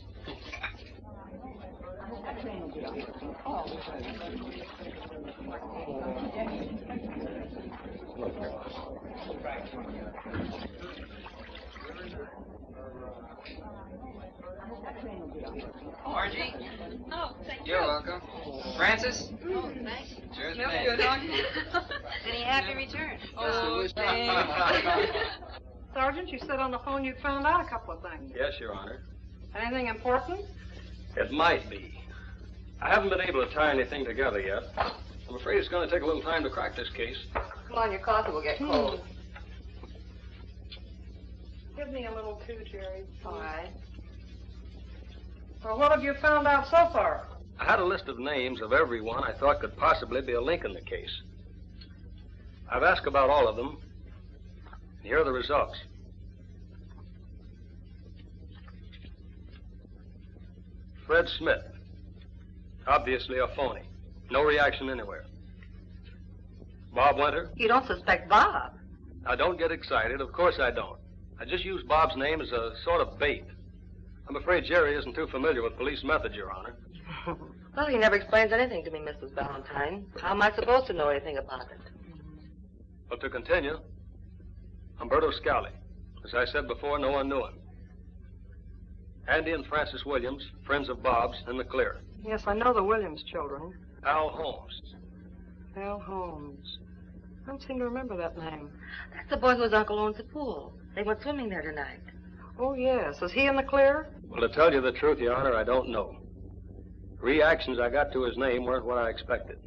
[SPEAKER 10] Margie?
[SPEAKER 19] Oh, thank
[SPEAKER 10] You're welcome. Francis?
[SPEAKER 19] Oh, thanks.
[SPEAKER 10] Cheers,
[SPEAKER 19] No
[SPEAKER 10] mate.
[SPEAKER 19] good, huh? Any happy return?
[SPEAKER 2] Oh, Sergeant, you said on the phone you found out a couple of things.
[SPEAKER 13] Yes, Your Honor.
[SPEAKER 2] Anything important?
[SPEAKER 13] It might be. I haven't been able to tie anything together yet. I'm afraid it's going to take a little time to crack this case.
[SPEAKER 2] Come on, your coffee will get cold. Give me a little too, Jerry. All right. Well, what have you found out so far?
[SPEAKER 13] I had a list of names of everyone I thought could possibly be a link in the case. I've asked about all of them. Here are the results. Fred Smith. Obviously a phony. No reaction anywhere. Bob Winter.
[SPEAKER 11] You don't suspect Bob?
[SPEAKER 13] Now, don't get excited. Of course I don't. I just used Bob's name as a sort of bait. I'm afraid Jerry isn't too familiar with police methods, Your Honor.
[SPEAKER 11] Well, he never explains anything to me, Mrs. Valentine. How am I supposed to know anything about it?
[SPEAKER 13] Well, to continue, Umberto Scali. As I said before, no one knew him. Andy and Francis Williams, friends of Bob's, in the clear.
[SPEAKER 2] Yes, I know the Williams children.
[SPEAKER 13] Al Holmes.
[SPEAKER 2] Al Holmes. I don't seem to remember that name.
[SPEAKER 11] That's the boy whose uncle owns the pool. They went swimming there tonight.
[SPEAKER 2] Oh, yes. Is he in the clear?
[SPEAKER 13] Well, to tell you the truth, Your Honor, I don't know. Reactions I got to his name weren't what I expected.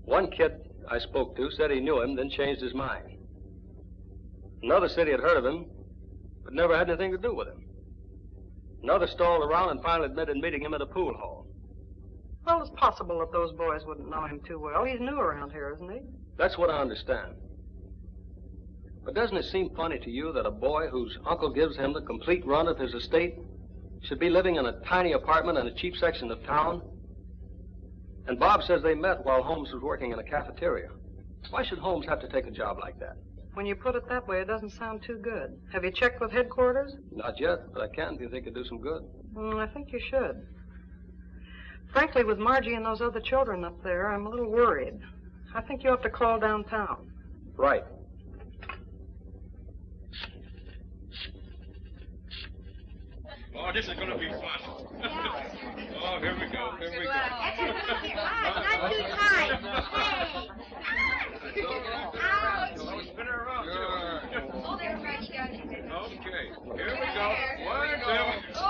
[SPEAKER 13] One kid I spoke to said he knew him, then changed his mind. Another said he had heard of him, but never had anything to do with him. Another stalled around and finally admitted meeting him at a pool hall.
[SPEAKER 2] Well, it's possible that those boys wouldn't know him too well. He's new around here, isn't he?
[SPEAKER 13] That's what I understand. But doesn't it seem funny to you that a boy whose uncle gives him the complete run of his estate should be living in a tiny apartment in a cheap section of town? And Bob says they met while Holmes was working in a cafeteria. Why should Holmes have to take a job like that?
[SPEAKER 2] When you put it that way, it doesn't sound too good. Have you checked with headquarters?
[SPEAKER 13] Not yet, but I can if you think it'd do some good.
[SPEAKER 2] I think you should. Frankly, with Margie and those other children up there, I'm a little worried. I think you have to call downtown.
[SPEAKER 13] Right.
[SPEAKER 4] Oh, this is going to be fun. Oh, here we go. Here we go.
[SPEAKER 19] Not too tight.
[SPEAKER 4] Spin her around, too.
[SPEAKER 19] Oh, they're right here.
[SPEAKER 4] Okay, here we go. 1, 2.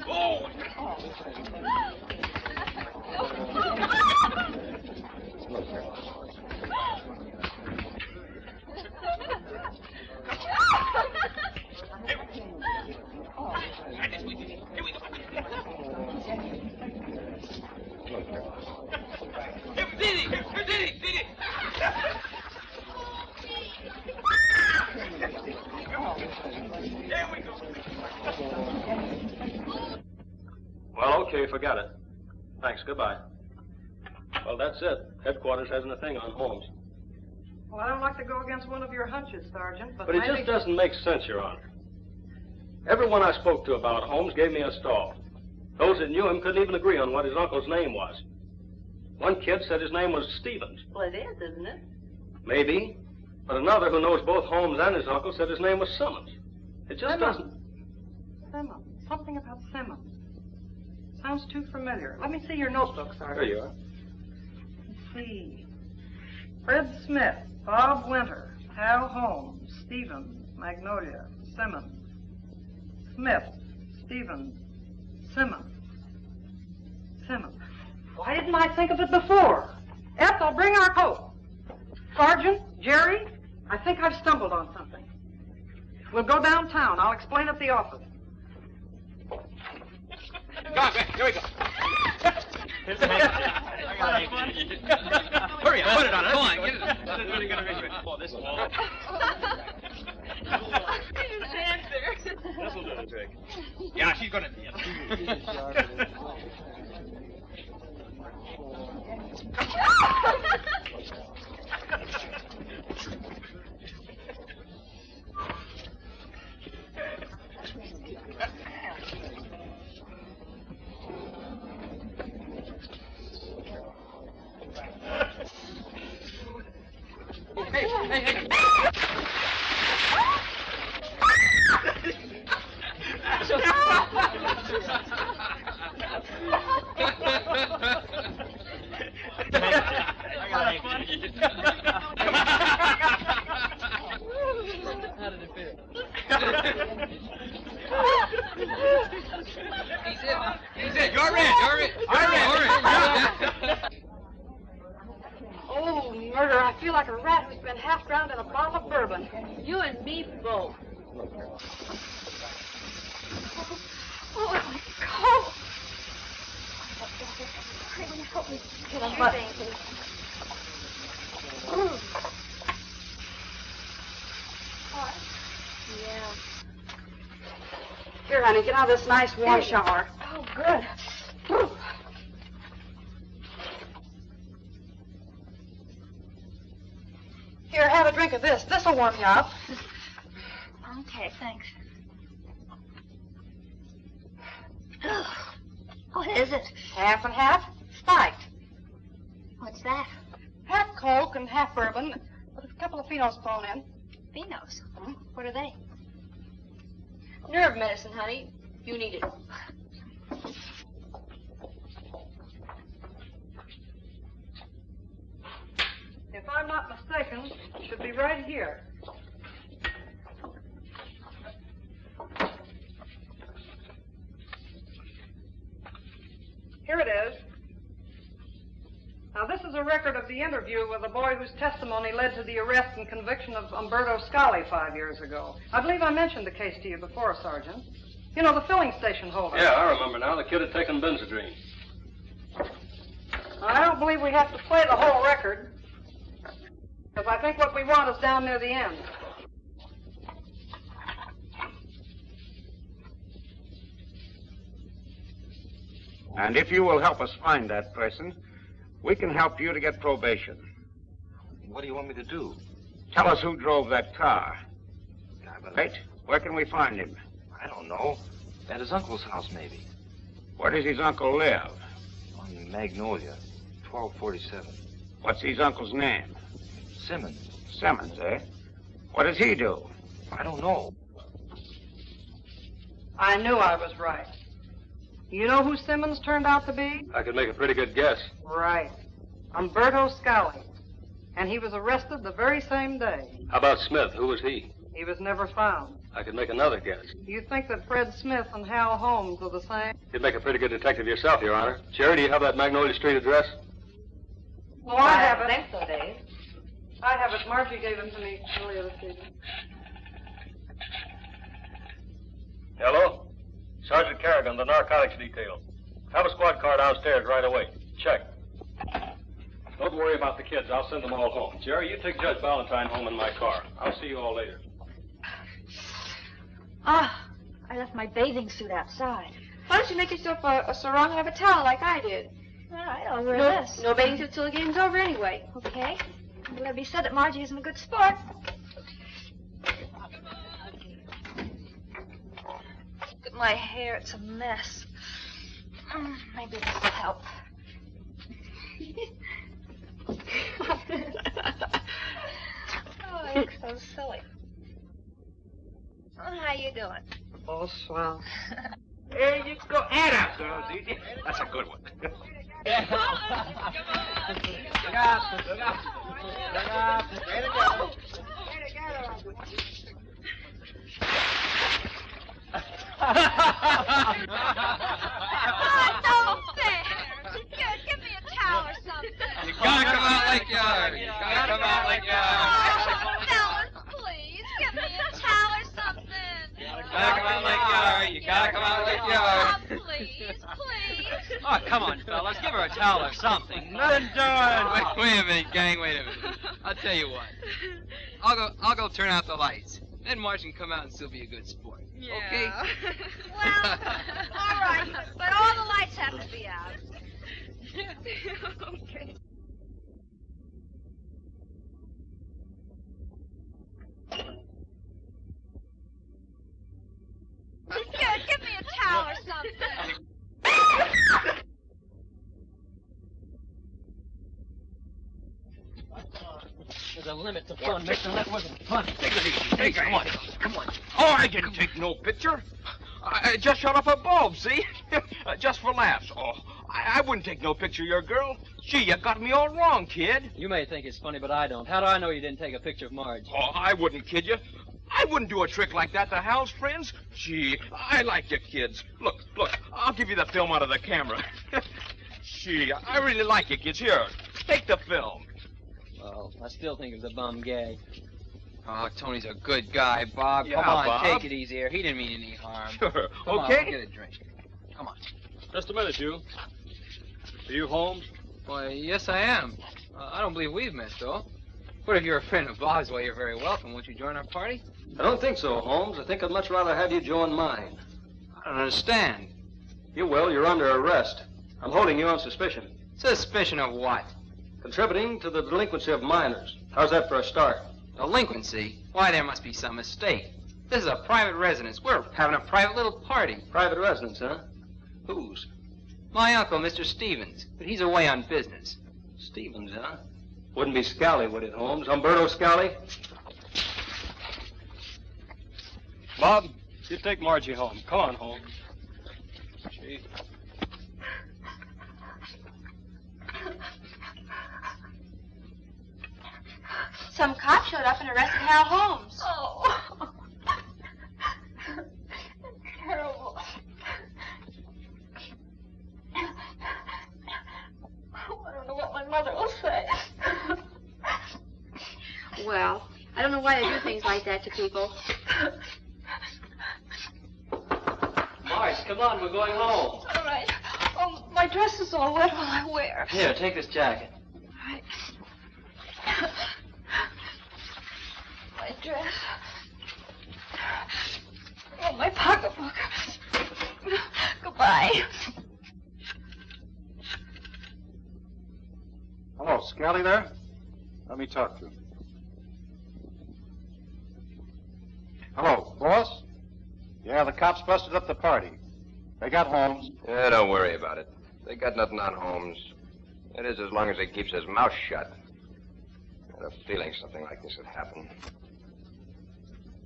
[SPEAKER 4] Oh!
[SPEAKER 13] Well, okay, forget it. Thanks, goodbye. Well, that's it. Headquarters hasn't a thing on Holmes.
[SPEAKER 2] Well, I don't like to go against one of your hunches, Sergeant, but
[SPEAKER 13] But it
[SPEAKER 2] maybe...
[SPEAKER 13] just doesn't make sense, Your Honor. Everyone I spoke to about Holmes gave me a stall. Those that knew him couldn't even agree on what his uncle's name was. One kid said his name was Stevens.
[SPEAKER 11] Well, it is, isn't it?
[SPEAKER 13] Maybe. But another who knows both Holmes and his uncle said his name was Simmons. It just doesn't...
[SPEAKER 2] Simmons. Something about Simmons. Sounds too familiar. Let me see your notebook, Sergeant.
[SPEAKER 13] There you are.
[SPEAKER 2] Let's see. Fred Smith, Bob Winter, Hal Holmes, Stevens, Magnolia, Simmons. Smith, Stevens, Simmons. Simmons. Why didn't I think of it before? Ethel, bring our coat. Sergeant, Jerry, I think I've stumbled on something. We'll go downtown. I'll explain at the office.
[SPEAKER 4] Go on, here we go. Hurry up, put it on. Come on, get it. Oh, this is
[SPEAKER 12] How did it feel?
[SPEAKER 10] He's in. You're in.
[SPEAKER 2] Oh, murder. I feel like a rat who's been half drowned in a bottle of bourbon.
[SPEAKER 19] You and me both.
[SPEAKER 14] Oh, my God. Hurry, will you help me get on my
[SPEAKER 2] Yeah. Here, honey, get out of this nice warm shower.
[SPEAKER 14] Oh, good.
[SPEAKER 2] Here, have a drink of this. This'll warm you up.
[SPEAKER 14] Okay, thanks. What is it?
[SPEAKER 2] Half and half. Spiked.
[SPEAKER 14] What's that?
[SPEAKER 2] Half Coke and half bourbon, with a couple of phenos thrown in.
[SPEAKER 14] Phenos? What are they?
[SPEAKER 19] Nerve medicine, honey. You need it.
[SPEAKER 2] If I'm not mistaken, it should be right here. Here it is. Now, this is a record of the interview with a boy whose testimony led to the arrest and conviction of Umberto Scali 5 years ago. I believe I mentioned the case to you before, Sergeant. You know, the filling station holder.
[SPEAKER 5] Yeah, I remember now. The kid had taken Benzedrine.
[SPEAKER 2] I don't believe we have to play the whole record, because I think what we want is down near the end.
[SPEAKER 3] And if you will help us find that person, we can help you to get probation.
[SPEAKER 8] What do you want me to do?
[SPEAKER 3] Tell us who drove that car. Wait, where can we find him?
[SPEAKER 8] I don't know. At his uncle's house, maybe.
[SPEAKER 3] Where does his uncle live?
[SPEAKER 8] On Magnolia, 1247.
[SPEAKER 3] What's his uncle's name?
[SPEAKER 8] Simmons.
[SPEAKER 3] Simmons, eh? What does he do?
[SPEAKER 8] I don't know.
[SPEAKER 2] I knew I was right. You know who Simmons turned out to be?
[SPEAKER 5] I could make a pretty good guess.
[SPEAKER 2] Right. Umberto Scali. And he was arrested the very same day.
[SPEAKER 5] How about Smith? Who was he?
[SPEAKER 2] He was never found.
[SPEAKER 5] I could make another guess.
[SPEAKER 2] You think that Fred Smith and Hal Holmes are the same?
[SPEAKER 5] You'd make a pretty good detective yourself, Your Honor. Jerry, do you have that Magnolia Street address?
[SPEAKER 2] Oh, I have it.
[SPEAKER 19] I think so, Dave.
[SPEAKER 2] I have it. Margie gave him to me earlier this evening.
[SPEAKER 5] Hello? Sergeant Kerrigan, the narcotics detail. Have a squad car downstairs right away. Check. Don't worry about the kids. I'll send them all home. Jerry, you take Judge Valentine home in my car. I'll see you all later.
[SPEAKER 14] Ah, I left my bathing suit outside.
[SPEAKER 19] Why don't you make yourself a sarong and have a towel like I did?
[SPEAKER 14] All right, I'll wear this.
[SPEAKER 19] No bathing suit till the game's over anyway.
[SPEAKER 14] Okay. It'll never be said that Margie isn't a good sport. Look at my hair. It's a mess. Maybe this will help. Oh, I look so silly. Oh, how you doing?
[SPEAKER 2] Oh, swell.
[SPEAKER 3] There you go. And up, girls. Easy. That's a good one.
[SPEAKER 19] Oh, no fair. Give me a towel or something.
[SPEAKER 10] You gotta come out like you are. You gotta come out like you are.
[SPEAKER 19] Fellas, please, give me a towel or something.
[SPEAKER 10] You gotta come out like you are. You gotta come out like you are.
[SPEAKER 19] Please, please.
[SPEAKER 12] Oh, come on, fellas. Give her a towel or something.
[SPEAKER 10] Nothing doing. Wait a minute, gang. Wait a minute. I'll tell you what. I'll go turn out the lights. Then Marge can come out and still be a good sport.
[SPEAKER 19] Yeah.
[SPEAKER 10] Okay?
[SPEAKER 19] Well, all right, but all the lights have to be out. Okay. Give me a towel or something.
[SPEAKER 12] There's a limit to fun, Mitchum. That wasn't fun.
[SPEAKER 8] Take it easy. Take it
[SPEAKER 12] Come on.
[SPEAKER 8] easy.
[SPEAKER 12] Come on.
[SPEAKER 8] Oh, I didn't take no picture. I just shut up a bulb, see? Just for laughs. Oh, I wouldn't take no picture of your girl. Gee, you got me all wrong, kid.
[SPEAKER 12] You may think it's funny, but I don't. How do I know you didn't take a picture of Marge?
[SPEAKER 8] Oh, I wouldn't kid you. I wouldn't do a trick like that to Hal's friends. Gee, I like you kids. Look, I'll give you the film out of the camera. Gee, I really like you kids. Here, take the film.
[SPEAKER 12] Well, I still think it was a bum gag.
[SPEAKER 10] Oh, Tony's a good guy, Bob.
[SPEAKER 8] Yeah,
[SPEAKER 10] Come on,
[SPEAKER 8] Bob.
[SPEAKER 10] take it easy here. He didn't mean any harm.
[SPEAKER 8] Sure.
[SPEAKER 10] Come on,
[SPEAKER 8] Okay.
[SPEAKER 10] we'll get a drink. Come on.
[SPEAKER 15] Just a minute, you. Are you Holmes?
[SPEAKER 10] Why, yes, I am. I don't believe we've met, though. But if you're a friend of Bob's, well, you're very welcome. Won't you join our party?
[SPEAKER 13] I don't think so, Holmes. I think I'd much rather have you join mine.
[SPEAKER 10] I don't understand.
[SPEAKER 13] You will. You're under arrest. I'm holding you on suspicion.
[SPEAKER 10] Suspicion of what?
[SPEAKER 13] Contributing to the delinquency of minors. How's that for a start?
[SPEAKER 10] Delinquency? Why, there must be some mistake. This is a private residence. We're having a private little party.
[SPEAKER 13] Private residence, huh? Whose?
[SPEAKER 10] My uncle, Mr. Stevens, but he's away on business.
[SPEAKER 13] Stevens, huh? Wouldn't be Scally, would it, Holmes? Humberto Scally?
[SPEAKER 15] Bob, you take Margie home. Come on, Holmes. Gee.
[SPEAKER 14] Some cop showed up and arrested Hal Holmes.
[SPEAKER 17] Oh. Terrible. I don't know what my mother will say.
[SPEAKER 14] Well, I don't know why they do things like that to people.
[SPEAKER 13] Marge, come on, we're going home.
[SPEAKER 17] All right. Oh, my dress is all wet while I wear.
[SPEAKER 13] Here, take this jacket.
[SPEAKER 17] Right. My dress. Oh, my pocketbook. Goodbye.
[SPEAKER 18] Hello, Scally there? Let me talk to him. Hello, boss? Yeah, the cops busted up the party. They got Holmes.
[SPEAKER 7] Yeah, don't worry about it. They got nothing on Holmes. That is, as long as he keeps his mouth shut. I had a feeling something like this would happen.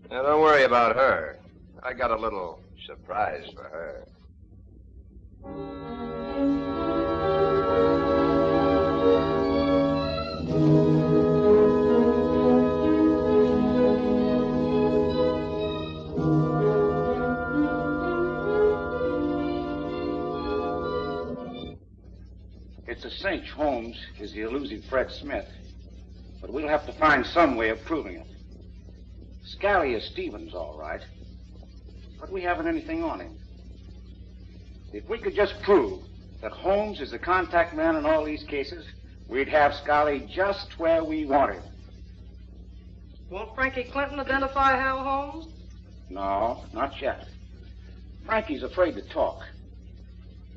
[SPEAKER 7] Now, don't worry about her. I got a little surprise for her.
[SPEAKER 20] It's a cinch Holmes is the elusive Fred Smith. But we'll have to find some way of proving it. Scally is Stevens, all right. But we haven't anything on him. If we could just prove that Holmes is the contact man in all these cases, we'd have Scally just where we want him.
[SPEAKER 2] Won't Frankie Clinton identify Hal Holmes?
[SPEAKER 20] No, not yet. Frankie's afraid to talk.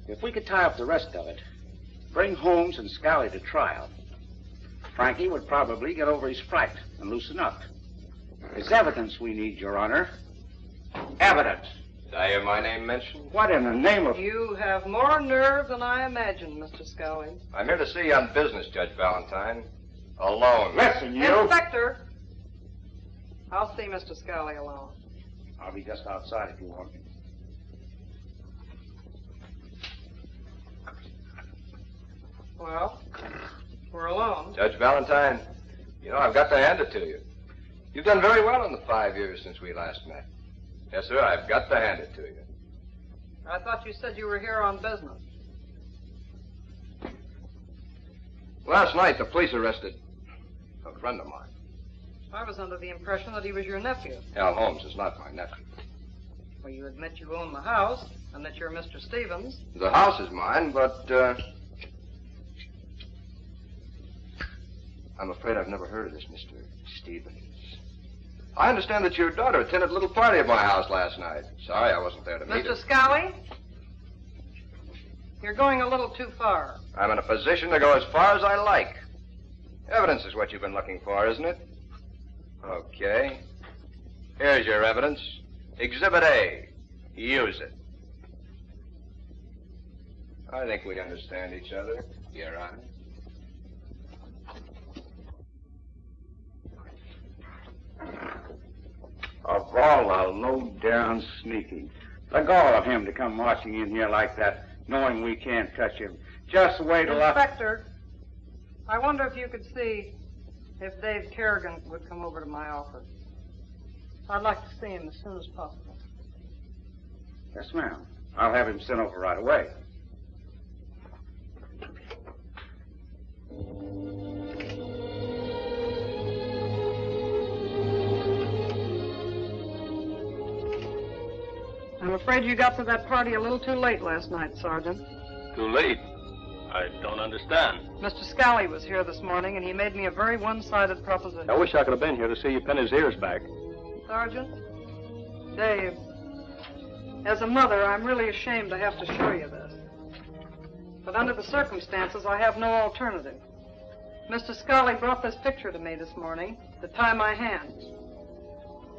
[SPEAKER 20] If we could tie up the rest of it, bring Holmes and Scally to trial, Frankie would probably get over his fright and loosen up. It's evidence we need, Your Honor. Evidence.
[SPEAKER 7] Did I hear my name mentioned?
[SPEAKER 20] What in the name of...
[SPEAKER 2] You have more nerve than I imagined, Mr. Scully.
[SPEAKER 7] I'm here to see you on business, Judge Valentine. Alone.
[SPEAKER 20] Listen, you...
[SPEAKER 2] Inspector! I'll see Mr. Scully alone.
[SPEAKER 20] I'll be just outside if you want me.
[SPEAKER 2] Well, we're alone.
[SPEAKER 7] Judge Valentine, you know, I've got to hand it to you. You've done very well in the 5 years since we last met. Yes, sir, I've got to hand it to you.
[SPEAKER 2] I thought you said you were here on business.
[SPEAKER 7] Last night, the police arrested a friend of mine.
[SPEAKER 2] I was under the impression that he was your nephew.
[SPEAKER 7] Hal Holmes is not my nephew.
[SPEAKER 2] Well, you admit you own the house and that you're Mr. Stevens.
[SPEAKER 7] The house is mine, but, I'm afraid I've never heard of this Mr. Stevens. I understand that your daughter attended a little party at my house last night. Sorry I wasn't there to meet her.
[SPEAKER 2] Mr. Scully, you're going a little too far.
[SPEAKER 7] I'm in a position to go as far as I like. Evidence is what you've been looking for, isn't it? Okay. Here's your evidence. Exhibit A. Use it. I think we understand each other, Your Honor.
[SPEAKER 20] All the low-down sneaking. The gall of him to come marching in here like that, knowing we can't touch him. Just wait till
[SPEAKER 2] Inspector, I wonder if you could see if Dave Kerrigan would come over to my office. I'd like to see him as soon as possible.
[SPEAKER 20] Yes, ma'am. I'll have him sent over right away.
[SPEAKER 2] I'm afraid you got to that party a little too late last night, Sergeant.
[SPEAKER 13] Too late? I don't understand.
[SPEAKER 2] Mr. Scally was here this morning, and he made me a very one-sided proposition.
[SPEAKER 13] I wish I could have been here to see you pin his ears back.
[SPEAKER 2] Sergeant, Dave, as a mother, I'm really ashamed to have to show you this. But under the circumstances, I have no alternative. Mr. Scally brought this picture to me this morning to tie my hands.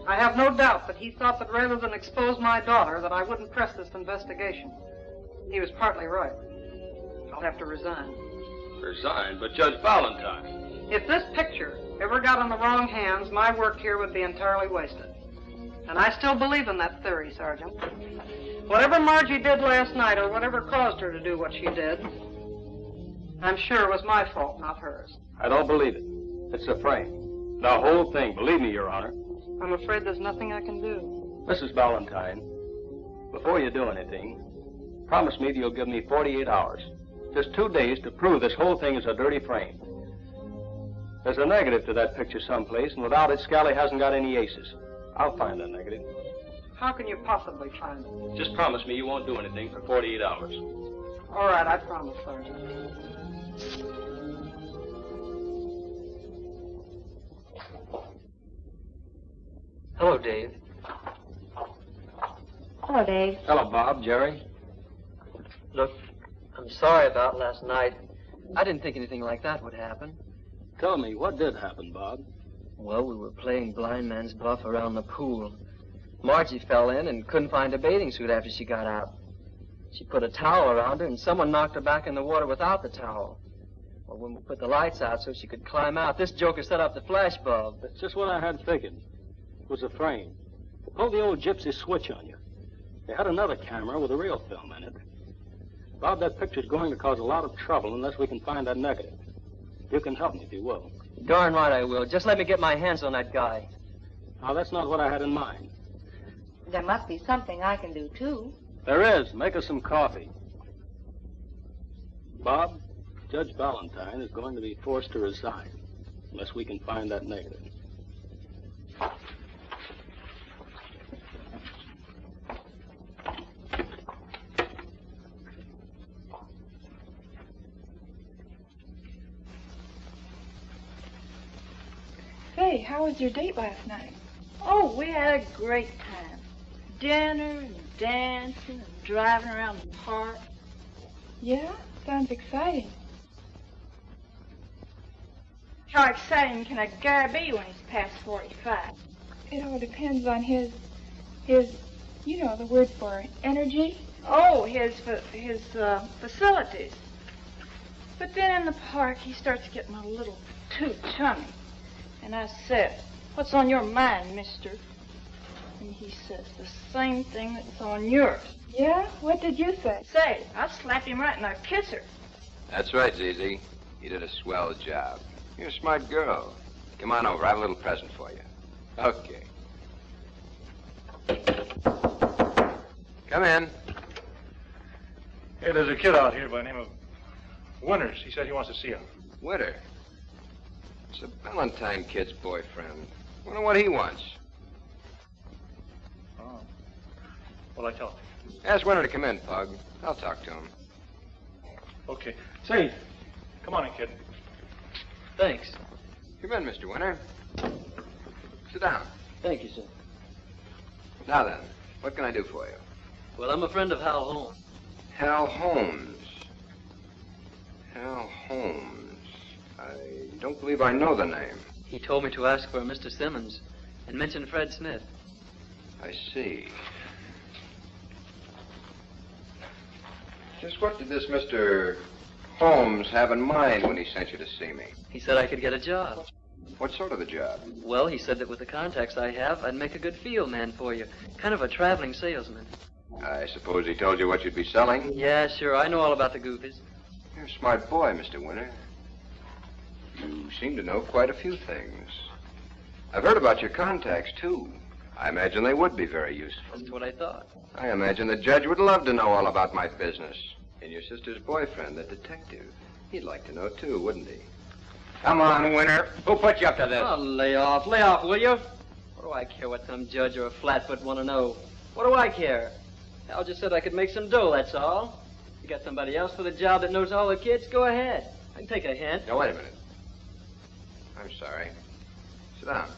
[SPEAKER 2] I have no doubt that he thought that rather than expose my daughter, that I wouldn't press this investigation. He was partly right. I'll have to resign.
[SPEAKER 13] Resign? But Judge Valentine.
[SPEAKER 2] If this picture ever got in the wrong hands, my work here would be entirely wasted. And I still believe in that theory, Sergeant. Whatever Margie did last night, or whatever caused her to do what she did, I'm sure was my fault, not hers.
[SPEAKER 13] I don't believe it. It's a frame. The whole thing, believe me, Your Honor.
[SPEAKER 2] I'm afraid there's nothing I can do.
[SPEAKER 13] Mrs. Valentine, before you do anything, promise me that you'll give me 48 hours. Just 2 days to prove this whole thing is a dirty frame. There's a negative to that picture someplace, and without it, Scally hasn't got any aces. I'll find the negative.
[SPEAKER 2] How can you possibly find it?
[SPEAKER 13] Just promise me you won't do anything for 48 hours.
[SPEAKER 2] All right, I promise, Sergeant.
[SPEAKER 12] Hello, Dave.
[SPEAKER 16] Hello, Dave.
[SPEAKER 13] Hello, Bob, Jerry.
[SPEAKER 12] Look, I'm sorry about last night. I didn't think anything like that would happen.
[SPEAKER 13] Tell me, what did happen, Bob?
[SPEAKER 12] Well, we were playing blind man's buff around the pool. Margie fell in and couldn't find a bathing suit after she got out. She put a towel around her, and someone knocked her back in the water without the towel. Well, when we put the lights out so she could climb out, this joker set up the flash bulb.
[SPEAKER 21] That's just what I had figured. It was a frame. They pulled the old gypsy switch on you. They had another camera with a real film in it. Bob, that picture's going to cause a lot of trouble unless we can find that negative. You can help me if you will.
[SPEAKER 12] Darn right I will. Just let me get my hands on that guy.
[SPEAKER 21] Now, that's not what I had in mind.
[SPEAKER 16] There must be something I can do, too.
[SPEAKER 21] There is. Make us some coffee. Bob, Judge Valentine is going to be forced to resign unless we can find that negative.
[SPEAKER 17] Say, how was your date last night?
[SPEAKER 6] Oh, we had a great time. Dinner and dancing and driving around the park.
[SPEAKER 17] Yeah? Sounds exciting.
[SPEAKER 6] How exciting can a guy be when he's past 45?
[SPEAKER 17] It all depends on his, you know the word for energy.
[SPEAKER 6] Oh, his facilities. But then in the park, he starts getting a little too chummy. And I said, "What's on your mind, mister?" And he says the same thing that's on yours.
[SPEAKER 17] Yeah? What did you say?
[SPEAKER 6] Say, I slapped him right in the kisser.
[SPEAKER 7] That's right, Zizi. You did a swell job. You're a smart girl. Come on over. I have a little present for you. Okay. Come in.
[SPEAKER 15] Hey, there's a kid out here by the name of Winters. He said he wants to see you.
[SPEAKER 7] Winter. It's a Valentine kid's boyfriend. Wonder what he wants.
[SPEAKER 15] Oh. Well, I tell him.
[SPEAKER 7] Ask Winter to come in, Pug. I'll talk to him.
[SPEAKER 15] Okay. Say, come on in, kid.
[SPEAKER 12] Thanks.
[SPEAKER 7] Come in, Mr. Winter. Sit down.
[SPEAKER 12] Thank you, sir.
[SPEAKER 7] Now then, what can I do for you?
[SPEAKER 12] Well, I'm a friend of Hal Holmes.
[SPEAKER 7] Hal Holmes. Hal Holmes. I don't believe I know the name.
[SPEAKER 12] He told me to ask for Mr. Simmons and mention Fred Smith.
[SPEAKER 7] I see. Just what did this Mr. Holmes have in mind when he sent you to see me?
[SPEAKER 12] He said I could get a job.
[SPEAKER 7] What sort of a job?
[SPEAKER 12] Well, he said that with the contacts I have, I'd make a good field man for you. Kind of a traveling salesman.
[SPEAKER 7] I suppose he told you what you'd be selling?
[SPEAKER 12] Yeah, sure. I know all about the goofies.
[SPEAKER 7] You're a smart boy, Mr. Winter. You seem to know quite a few things. I've heard about your contacts, too. I imagine they would be very useful.
[SPEAKER 12] That's what I thought.
[SPEAKER 7] I imagine the judge would love to know all about my business. And your sister's boyfriend, the detective. He'd like to know, too, wouldn't he?
[SPEAKER 3] Come on, Winter. Who put you up to this?
[SPEAKER 12] Oh, lay off, will you? What do I care what some judge or a flatfoot want to know? What do I care? Hal just said I could make some dough, that's all. You got somebody else for the job that knows all the kids? Go ahead. I can take a hint.
[SPEAKER 7] Now, wait a minute. I'm sorry. Sit down.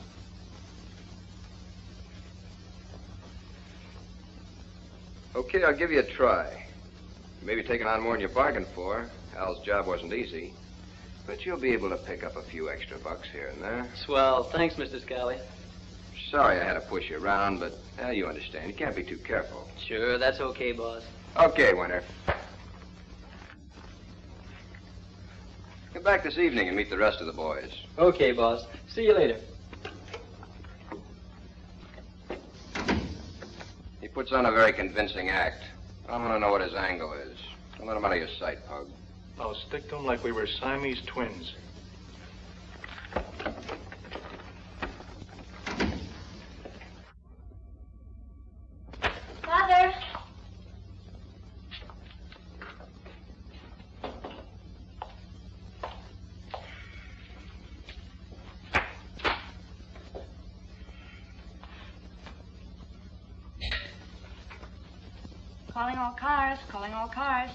[SPEAKER 7] Okay, I'll give you a try. You may be taking on more than you bargained for. Hal's job wasn't easy. But you'll be able to pick up a few extra bucks here and there.
[SPEAKER 12] Swell. Thanks, Mr. Scally.
[SPEAKER 7] Sorry I had to push you around, but you understand. You can't be too careful.
[SPEAKER 12] Sure, that's okay, boss.
[SPEAKER 7] Okay, Winter. Come back this evening and meet the rest of the boys.
[SPEAKER 12] Okay, boss. See you later.
[SPEAKER 7] He puts on a very convincing act. I want to know what his angle is. Don't let him out of your sight, Pug.
[SPEAKER 15] I'll stick to him like we were Siamese twins.
[SPEAKER 14] Father. Calling all cars, calling all cars.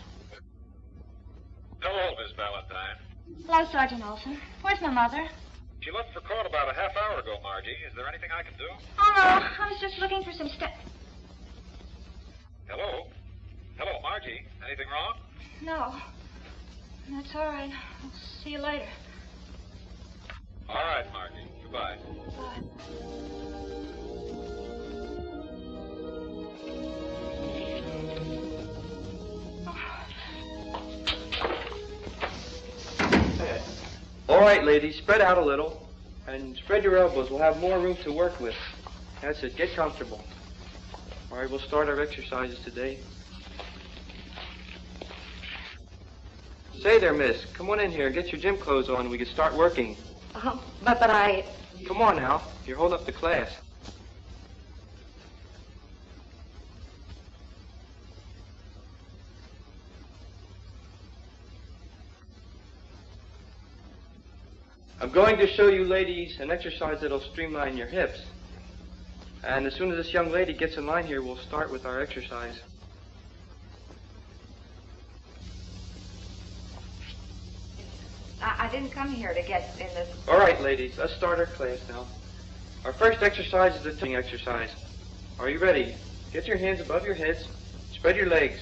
[SPEAKER 4] Hello, Miss Valentine.
[SPEAKER 14] Hello, Sergeant Olson. Where's my mother?
[SPEAKER 4] She left for court about a half hour ago, Margie. Is there anything I can do?
[SPEAKER 14] Oh, no. I was just looking for some stuff.
[SPEAKER 4] Hello? Hello, Margie. Anything wrong?
[SPEAKER 14] No. That's all right. I'll see you later.
[SPEAKER 4] All right, Margie. Goodbye.
[SPEAKER 9] All right, ladies, spread out a little. And spread your elbows. We'll have more room to work with. That's it. Get comfortable. All right, we'll start our exercises today. Say there, miss. Come on in here. Get your gym clothes on and we can start working.
[SPEAKER 16] But I...
[SPEAKER 9] Come on now. You're holding up the class. I'm going to show you ladies an exercise that'll streamline your hips. And as soon as this young lady gets in line here, we'll start with our exercise.
[SPEAKER 16] I didn't come here to get in this...
[SPEAKER 9] All right, ladies, let's start our class now. Our first exercise is the touching exercise. Are you ready? Get your hands above your heads. Spread your legs.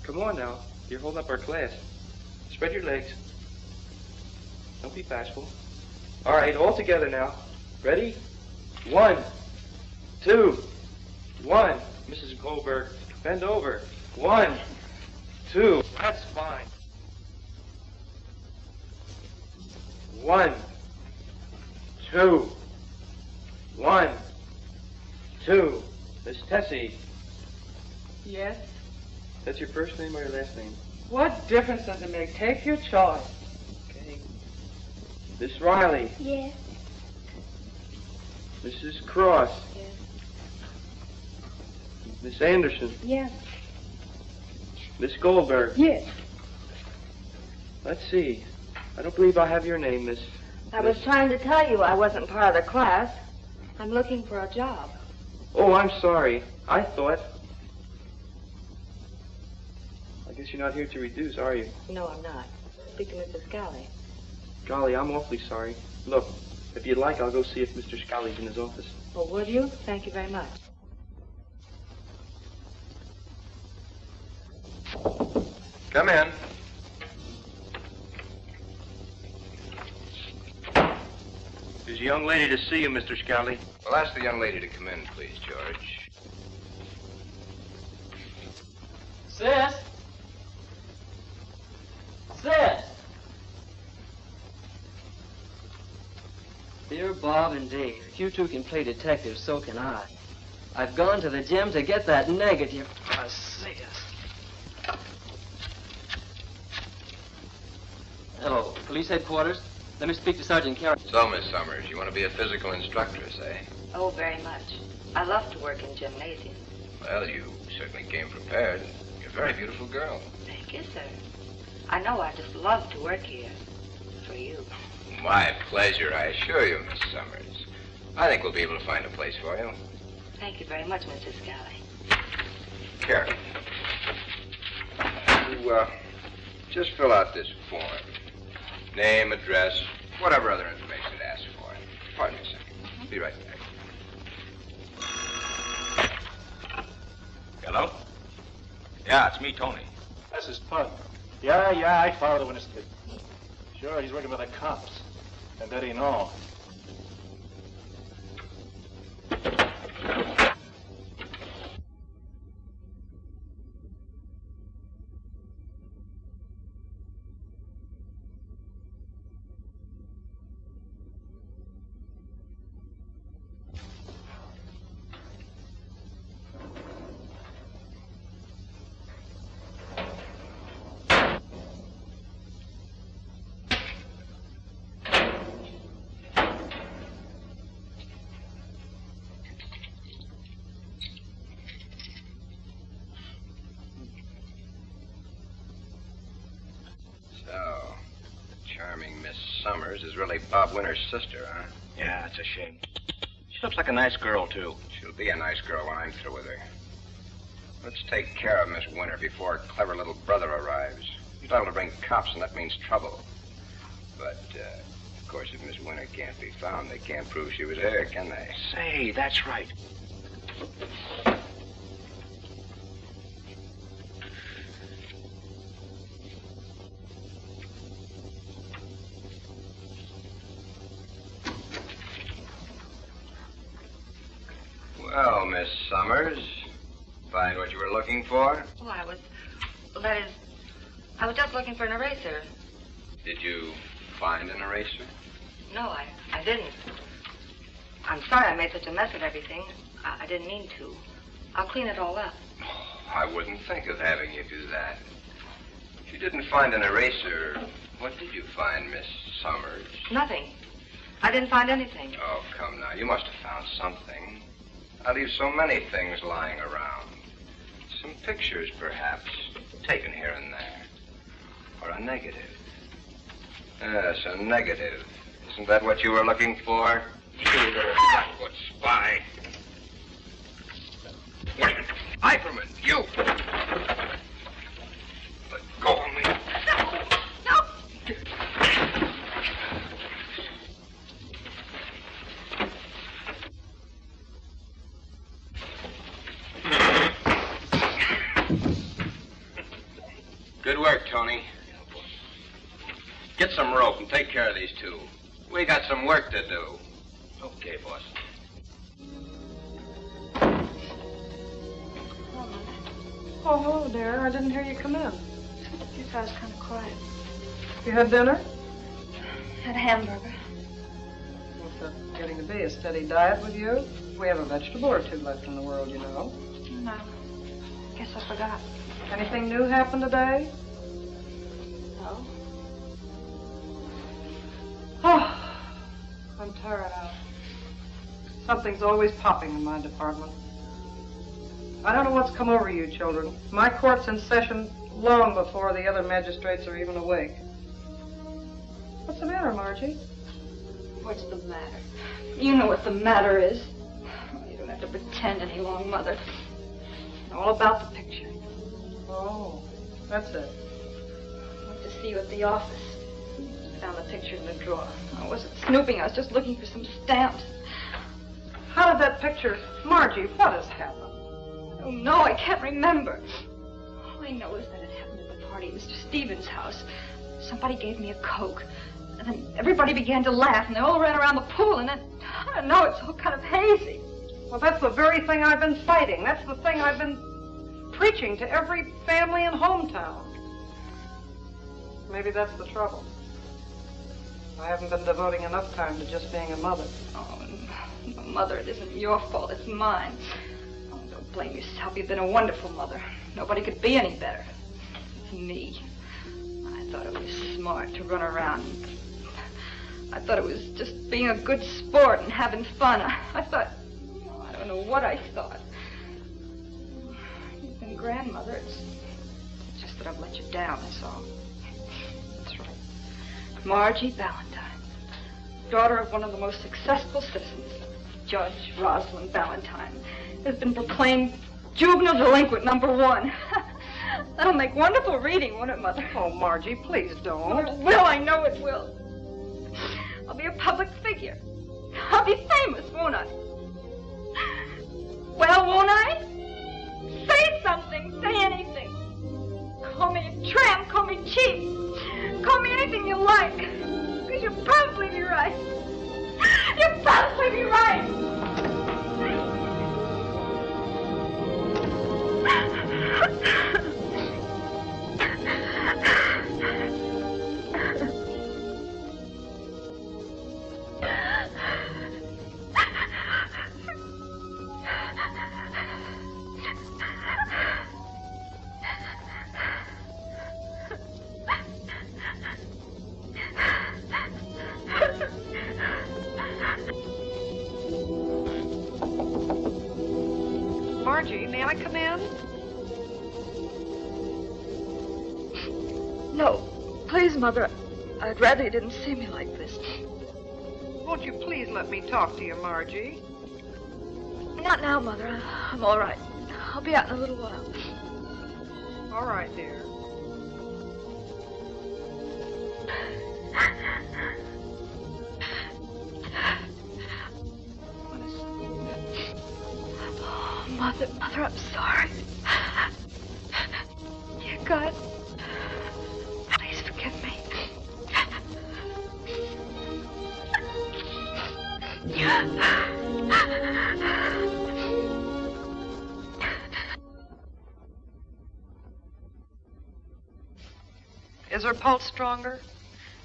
[SPEAKER 9] Come on now. You're holding up our class. Spread your legs. Don't be bashful. All right, all together now. Ready? 1, 2, 1. Mrs. Goldberg, bend over. 1, 2. That's fine. 1, 2, 1, 2. Miss Tessie.
[SPEAKER 6] Yes?
[SPEAKER 9] That's your first name or your last name?
[SPEAKER 6] What difference does it make? Take your choice.
[SPEAKER 9] Okay. Miss Riley.
[SPEAKER 14] Yes.
[SPEAKER 9] Mrs. Cross.
[SPEAKER 14] Yes.
[SPEAKER 9] Miss Anderson.
[SPEAKER 14] Yes.
[SPEAKER 9] Miss Goldberg.
[SPEAKER 6] Yes.
[SPEAKER 9] Let's see. I don't believe I have your name, Miss.
[SPEAKER 16] I was trying to tell you I wasn't part of the class. I'm looking for a job.
[SPEAKER 9] Oh, I'm sorry. I thought. I guess you're not here to reduce, are you?
[SPEAKER 16] No, I'm not. Speak to Mr. Scally.
[SPEAKER 9] Golly, I'm awfully sorry. Look, if you'd like, I'll go see if Mr. Scally's in his office.
[SPEAKER 16] Oh, would you? Thank you very much.
[SPEAKER 7] Come in.
[SPEAKER 9] There's a young lady to see you, Mr. Scally.
[SPEAKER 7] Well, ask the young lady to come in, please, George.
[SPEAKER 12] Sis? Sis? Bob, and Dave. If you two can play detective, so can I. I've gone to the gym to get that negative. Hello, police headquarters. Let me speak to Sergeant Carey.
[SPEAKER 7] So, Miss Summers, you want to be a physical instructress, eh?
[SPEAKER 11] Oh, very much. I love to work in gymnasium.
[SPEAKER 7] Well, you certainly came prepared. You're a very beautiful girl.
[SPEAKER 11] Thank you, sir. I know I just love to work here. For you.
[SPEAKER 7] My pleasure, I assure you, Miss Summers. I think we'll be able to find a place for you.
[SPEAKER 11] Thank you very much, Mr. Scally.
[SPEAKER 7] Carrie. You, just fill out this form. Name, address, whatever other information it asks for. Pardon me a second. Be right back.
[SPEAKER 8] Hello? Yeah, it's me, Tony.
[SPEAKER 15] That's his pug. Yeah, I followed him when his kid. Sure, he's working with the cops. And that ain't all.
[SPEAKER 7] Summers is really Bob Winter's sister, huh?
[SPEAKER 3] Yeah, it's a shame. She looks like a nice girl, too.
[SPEAKER 7] She'll be a nice girl when I'm through with her. Let's take care of Miss Winter before her clever little brother arrives. He's liable to bring cops, and that means trouble. But, of course, if Miss Winter can't be found, they can't prove she was there, can they?
[SPEAKER 3] Say, that's right.
[SPEAKER 7] Well, Miss Summers, find what you were looking for?
[SPEAKER 11] Oh, I was just looking for an eraser.
[SPEAKER 7] Did you find an eraser?
[SPEAKER 11] No, I didn't. I'm sorry I made such a mess of everything. I didn't mean to. I'll clean it all up.
[SPEAKER 7] Oh, I wouldn't think of having you do that. If you didn't find an eraser, what did you find, Miss Summers?
[SPEAKER 11] Nothing. I didn't find anything.
[SPEAKER 7] Oh, come now. You must have found something. I leave so many things lying around. Some pictures, perhaps, taken here and there. Or a negative. Yes, a negative. Isn't that what you were looking for? You little flatfoot spy. What are you doing? Eiferman, you! Let go of me.
[SPEAKER 11] No!
[SPEAKER 7] Good work, Tony. Get some rope and take care of these two. We got some work to do. Okay, boss.
[SPEAKER 2] Oh, hello, dear. I didn't hear you come in.
[SPEAKER 14] You thought it was kind of quiet.
[SPEAKER 2] You had dinner?
[SPEAKER 14] Had a hamburger.
[SPEAKER 2] What's that getting to be, a steady diet with you? We have a vegetable or two left in the world, you know.
[SPEAKER 14] No. Guess I forgot.
[SPEAKER 2] Anything new happened today?
[SPEAKER 14] No.
[SPEAKER 2] Oh, I'm tired out. Something's always popping in my department. I don't know what's come over you children. My court's in session long before the other magistrates are even awake. What's the matter, Margie?
[SPEAKER 14] What's the matter? You know what the matter is. You don't have to pretend any long, Mother. All about the picture.
[SPEAKER 2] Oh, that's it.
[SPEAKER 14] I went to see you at the office. Found the picture in the drawer. I wasn't snooping. I was just looking for some stamps.
[SPEAKER 2] How did that picture... Margie, what has happened?
[SPEAKER 14] Oh, no, I can't remember. All I know is that it happened at the party at Mr. Stevens' house. Somebody gave me a Coke. And then everybody began to laugh, and they all ran around the pool, and then, I don't know, it's all kind of hazy.
[SPEAKER 2] Well, that's the very thing I've been fighting. That's the thing I've been preaching to every family in hometown. Maybe that's the trouble. I haven't been devoting enough time to just being a mother.
[SPEAKER 17] Oh, Mother, it isn't your fault. It's mine. Oh, don't blame yourself. You've been a wonderful mother. Nobody could be any better. It's me. I thought it was smart to run around. I thought it was just being a good sport and having fun. I thought... Oh, I don't know what I thought. You've been grandmother. It's just that I've let you down, that's all. That's right. Margie Valentine, daughter of one of the most successful citizens, Judge Rosalind Valentine, has been proclaimed juvenile delinquent #1. That'll make wonderful reading, won't it, Mother?
[SPEAKER 2] Oh, Margie, please don't.
[SPEAKER 17] Oh, it will. I know it will. I'll be a public figure. I'll be famous, won't I? Well, won't I? Say something. Say anything. Call me a tramp. Call me cheap. Call me anything you like. Because you'll probably be right. You'll probably be right.
[SPEAKER 2] Margie, may I come in?
[SPEAKER 17] No. Please, Mother. I'd rather you didn't see me like this.
[SPEAKER 2] Won't you please let me talk to you, Margie?
[SPEAKER 17] Not now, Mother. I'm all right. I'll be out in a little while.
[SPEAKER 2] All right, dear.
[SPEAKER 17] Mother, I'm sorry. Dear God, please forgive me.
[SPEAKER 2] Is her pulse stronger?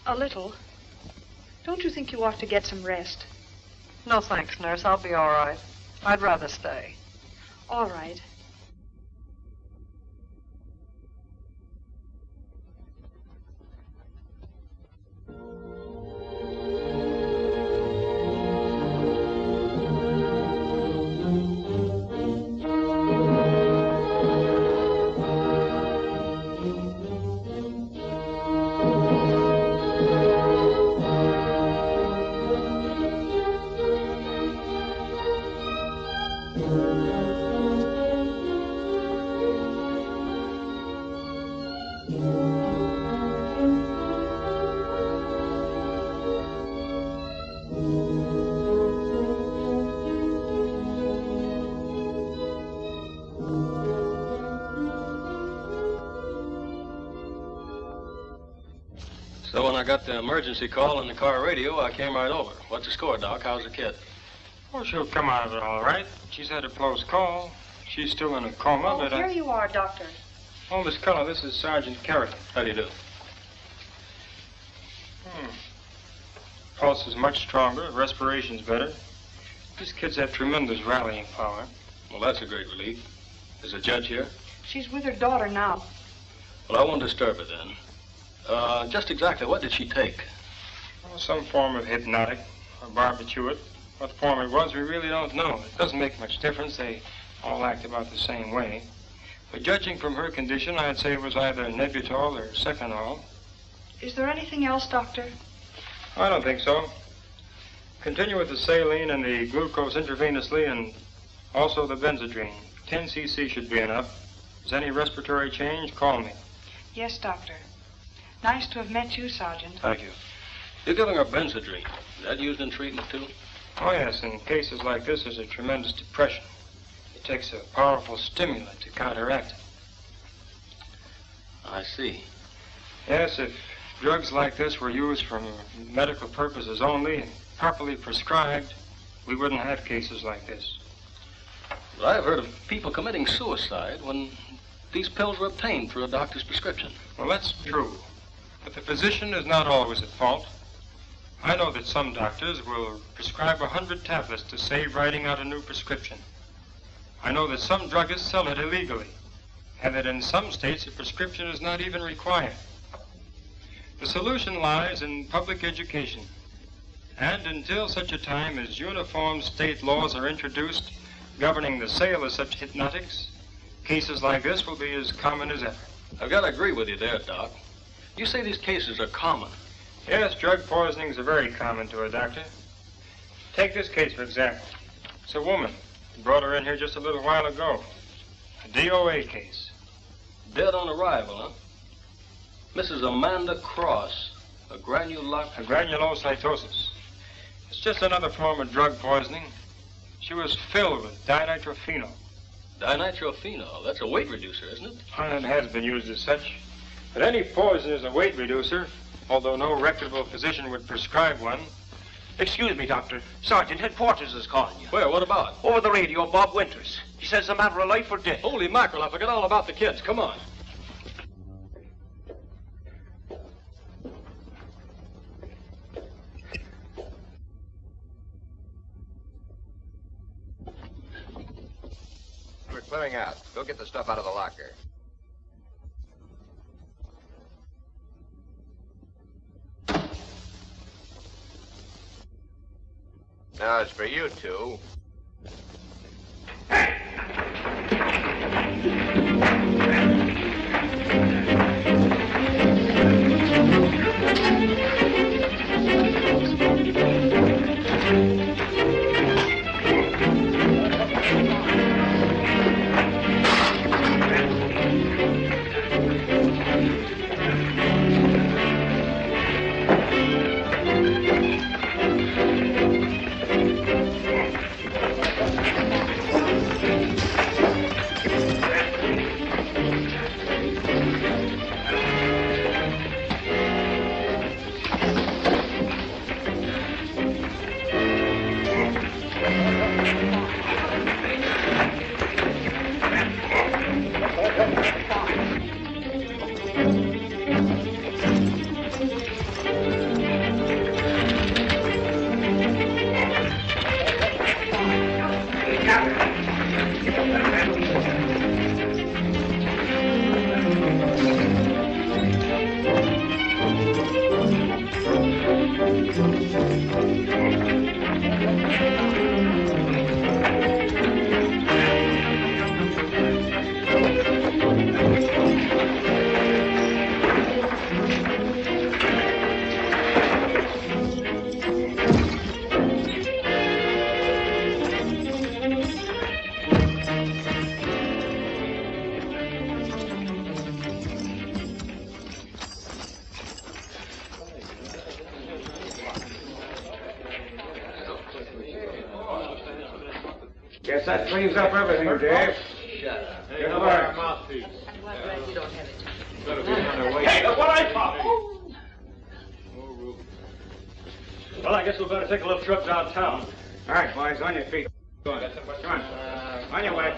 [SPEAKER 17] A little. Don't you think you ought to get some rest?
[SPEAKER 2] No, thanks, nurse. I'll be all right. I'd rather stay.
[SPEAKER 17] All right.
[SPEAKER 5] So when I got the emergency call on the car radio, I came right over. What's the score, Doc? How's the kid?
[SPEAKER 1] Well, she'll come out of it all right. She's had a close call. She's still in a coma, but
[SPEAKER 14] here you are, Doctor.
[SPEAKER 1] Oh, Miss Keller, this is Sergeant Carrick.
[SPEAKER 5] How do you do?
[SPEAKER 1] Pulse is much stronger. Respiration's better. These kids have tremendous rallying power.
[SPEAKER 5] Well, that's a great relief. Is the judge here?
[SPEAKER 14] She's with her daughter now.
[SPEAKER 5] Well, I won't disturb her then. Just exactly what did she take?
[SPEAKER 1] Well, some form of hypnotic or barbiturate. What form it was, we really don't know. It doesn't make much difference. They all act about the same way. But judging from her condition, I'd say it was either Nebutol or Seconal.
[SPEAKER 14] Is there anything else, Doctor?
[SPEAKER 1] I don't think so. Continue with the saline and the glucose intravenously and also the benzodrine. 10 cc should be enough. If there's any respiratory change, call me.
[SPEAKER 14] Yes, Doctor. Nice to have met you, Sergeant.
[SPEAKER 1] Thank you.
[SPEAKER 5] You're giving her benzodrine. Is that used in treatment, too?
[SPEAKER 1] Oh, yes. In cases like this, there's a tremendous depression. It takes a powerful stimulant to counteract it.
[SPEAKER 5] I see.
[SPEAKER 1] Yes, if drugs like this were used for medical purposes only and properly prescribed, we wouldn't have cases like this.
[SPEAKER 5] But I've heard of people committing suicide when these pills were obtained through a doctor's prescription.
[SPEAKER 1] Well, that's true. But the physician is not always at fault. I know that some doctors will prescribe 100 tablets to save writing out a new prescription. I know that some druggists sell it illegally, and that in some states a prescription is not even required. The solution lies in public education. And until such a time as uniform state laws are introduced governing the sale of such hypnotics, cases like this will be as common as ever.
[SPEAKER 5] I've got to agree with you there, Doc. You say these cases are common.
[SPEAKER 1] Yes, drug poisonings are very common to a doctor. Take this case, for example. It's a woman. Brought her in here just a little while ago. A DOA case.
[SPEAKER 5] Dead on arrival, huh? Mrs. Amanda Cross, a
[SPEAKER 1] granulocytosis. It's just another form of drug poisoning. She was filled with dinitrophenol.
[SPEAKER 5] Dinitrophenol? That's a weight reducer, isn't it?
[SPEAKER 1] It has been used as such. But any poison is a weight reducer, although no reputable physician would prescribe one.
[SPEAKER 20] Excuse me, Doctor. Sergeant Headquarters is calling you.
[SPEAKER 5] Where? What about?
[SPEAKER 20] Over the radio, Bob Winters. He says it's a matter of life or death.
[SPEAKER 5] Holy mackerel, I forgot all about the kids. Come on.
[SPEAKER 7] We're clearing out. Go get the stuff out of the locker. Now it's for you two.
[SPEAKER 3] Guess that cleans up everything, Dave.
[SPEAKER 4] Shut up.
[SPEAKER 3] Good work.
[SPEAKER 4] Mouthpiece.
[SPEAKER 14] I'm glad you don't have it.
[SPEAKER 4] Better be on their way.
[SPEAKER 21] Hey, look what I found! Well, I guess we better take a little trip downtown.
[SPEAKER 3] All right, boys, on your feet. Come on. On your way.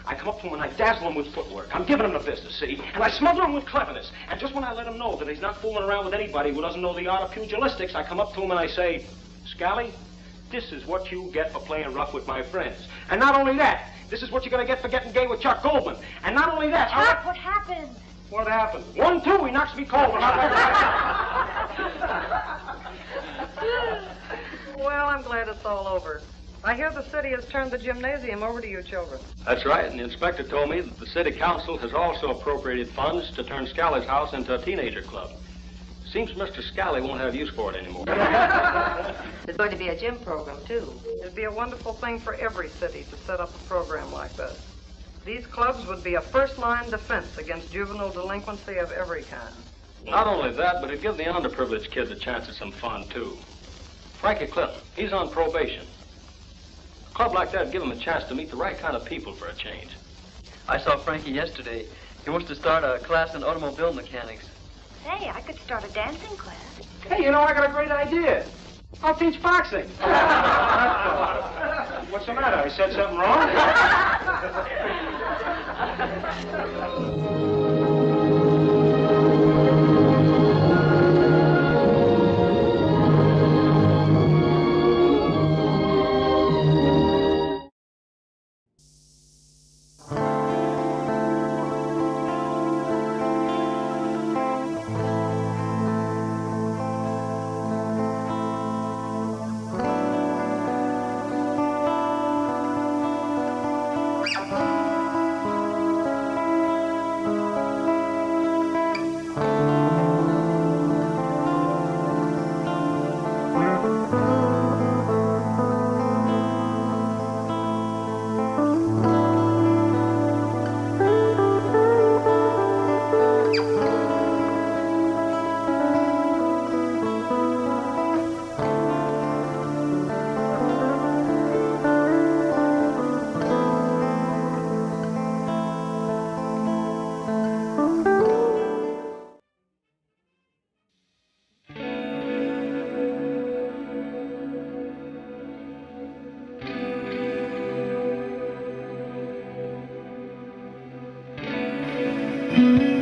[SPEAKER 20] I come up to him and I dazzle him with footwork. I'm giving him the business, see? And I smother him with cleverness. And just when I let him know that he's not fooling around with anybody who doesn't know the art of pugilistics, I come up to him and I say, Scally, this is what you get for playing rough with my friends. And not only that, this is what you're going to get for getting gay with Chuck Goldman. And not only that...
[SPEAKER 14] Chuck, what happened?
[SPEAKER 20] What happened? 1, 2, he knocks me cold.
[SPEAKER 2] Well, I'm glad it's all over. I hear the city has turned the gymnasium over to you children.
[SPEAKER 5] That's right, and the inspector told me that the city council has also appropriated funds to turn Scally's house into a teenager club. Seems Mr. Scally won't have use for it anymore.
[SPEAKER 11] There's going to be a gym program, too.
[SPEAKER 2] It'd be a wonderful thing for every city to set up a program like this. These clubs would be a first-line defense against juvenile delinquency of every kind.
[SPEAKER 5] Not only that, but it'd give the underprivileged kids a chance at some fun, too. Frankie Clinton, he's on probation. A club like that would give him a chance to meet the right kind of people for a change.
[SPEAKER 12] I saw Frankie yesterday. He wants to start a class in automobile mechanics.
[SPEAKER 14] Hey, I could start a dancing class.
[SPEAKER 20] Hey, you know, I got a great idea. I'll teach boxing. What's the matter? I said something wrong?
[SPEAKER 19] Thank you.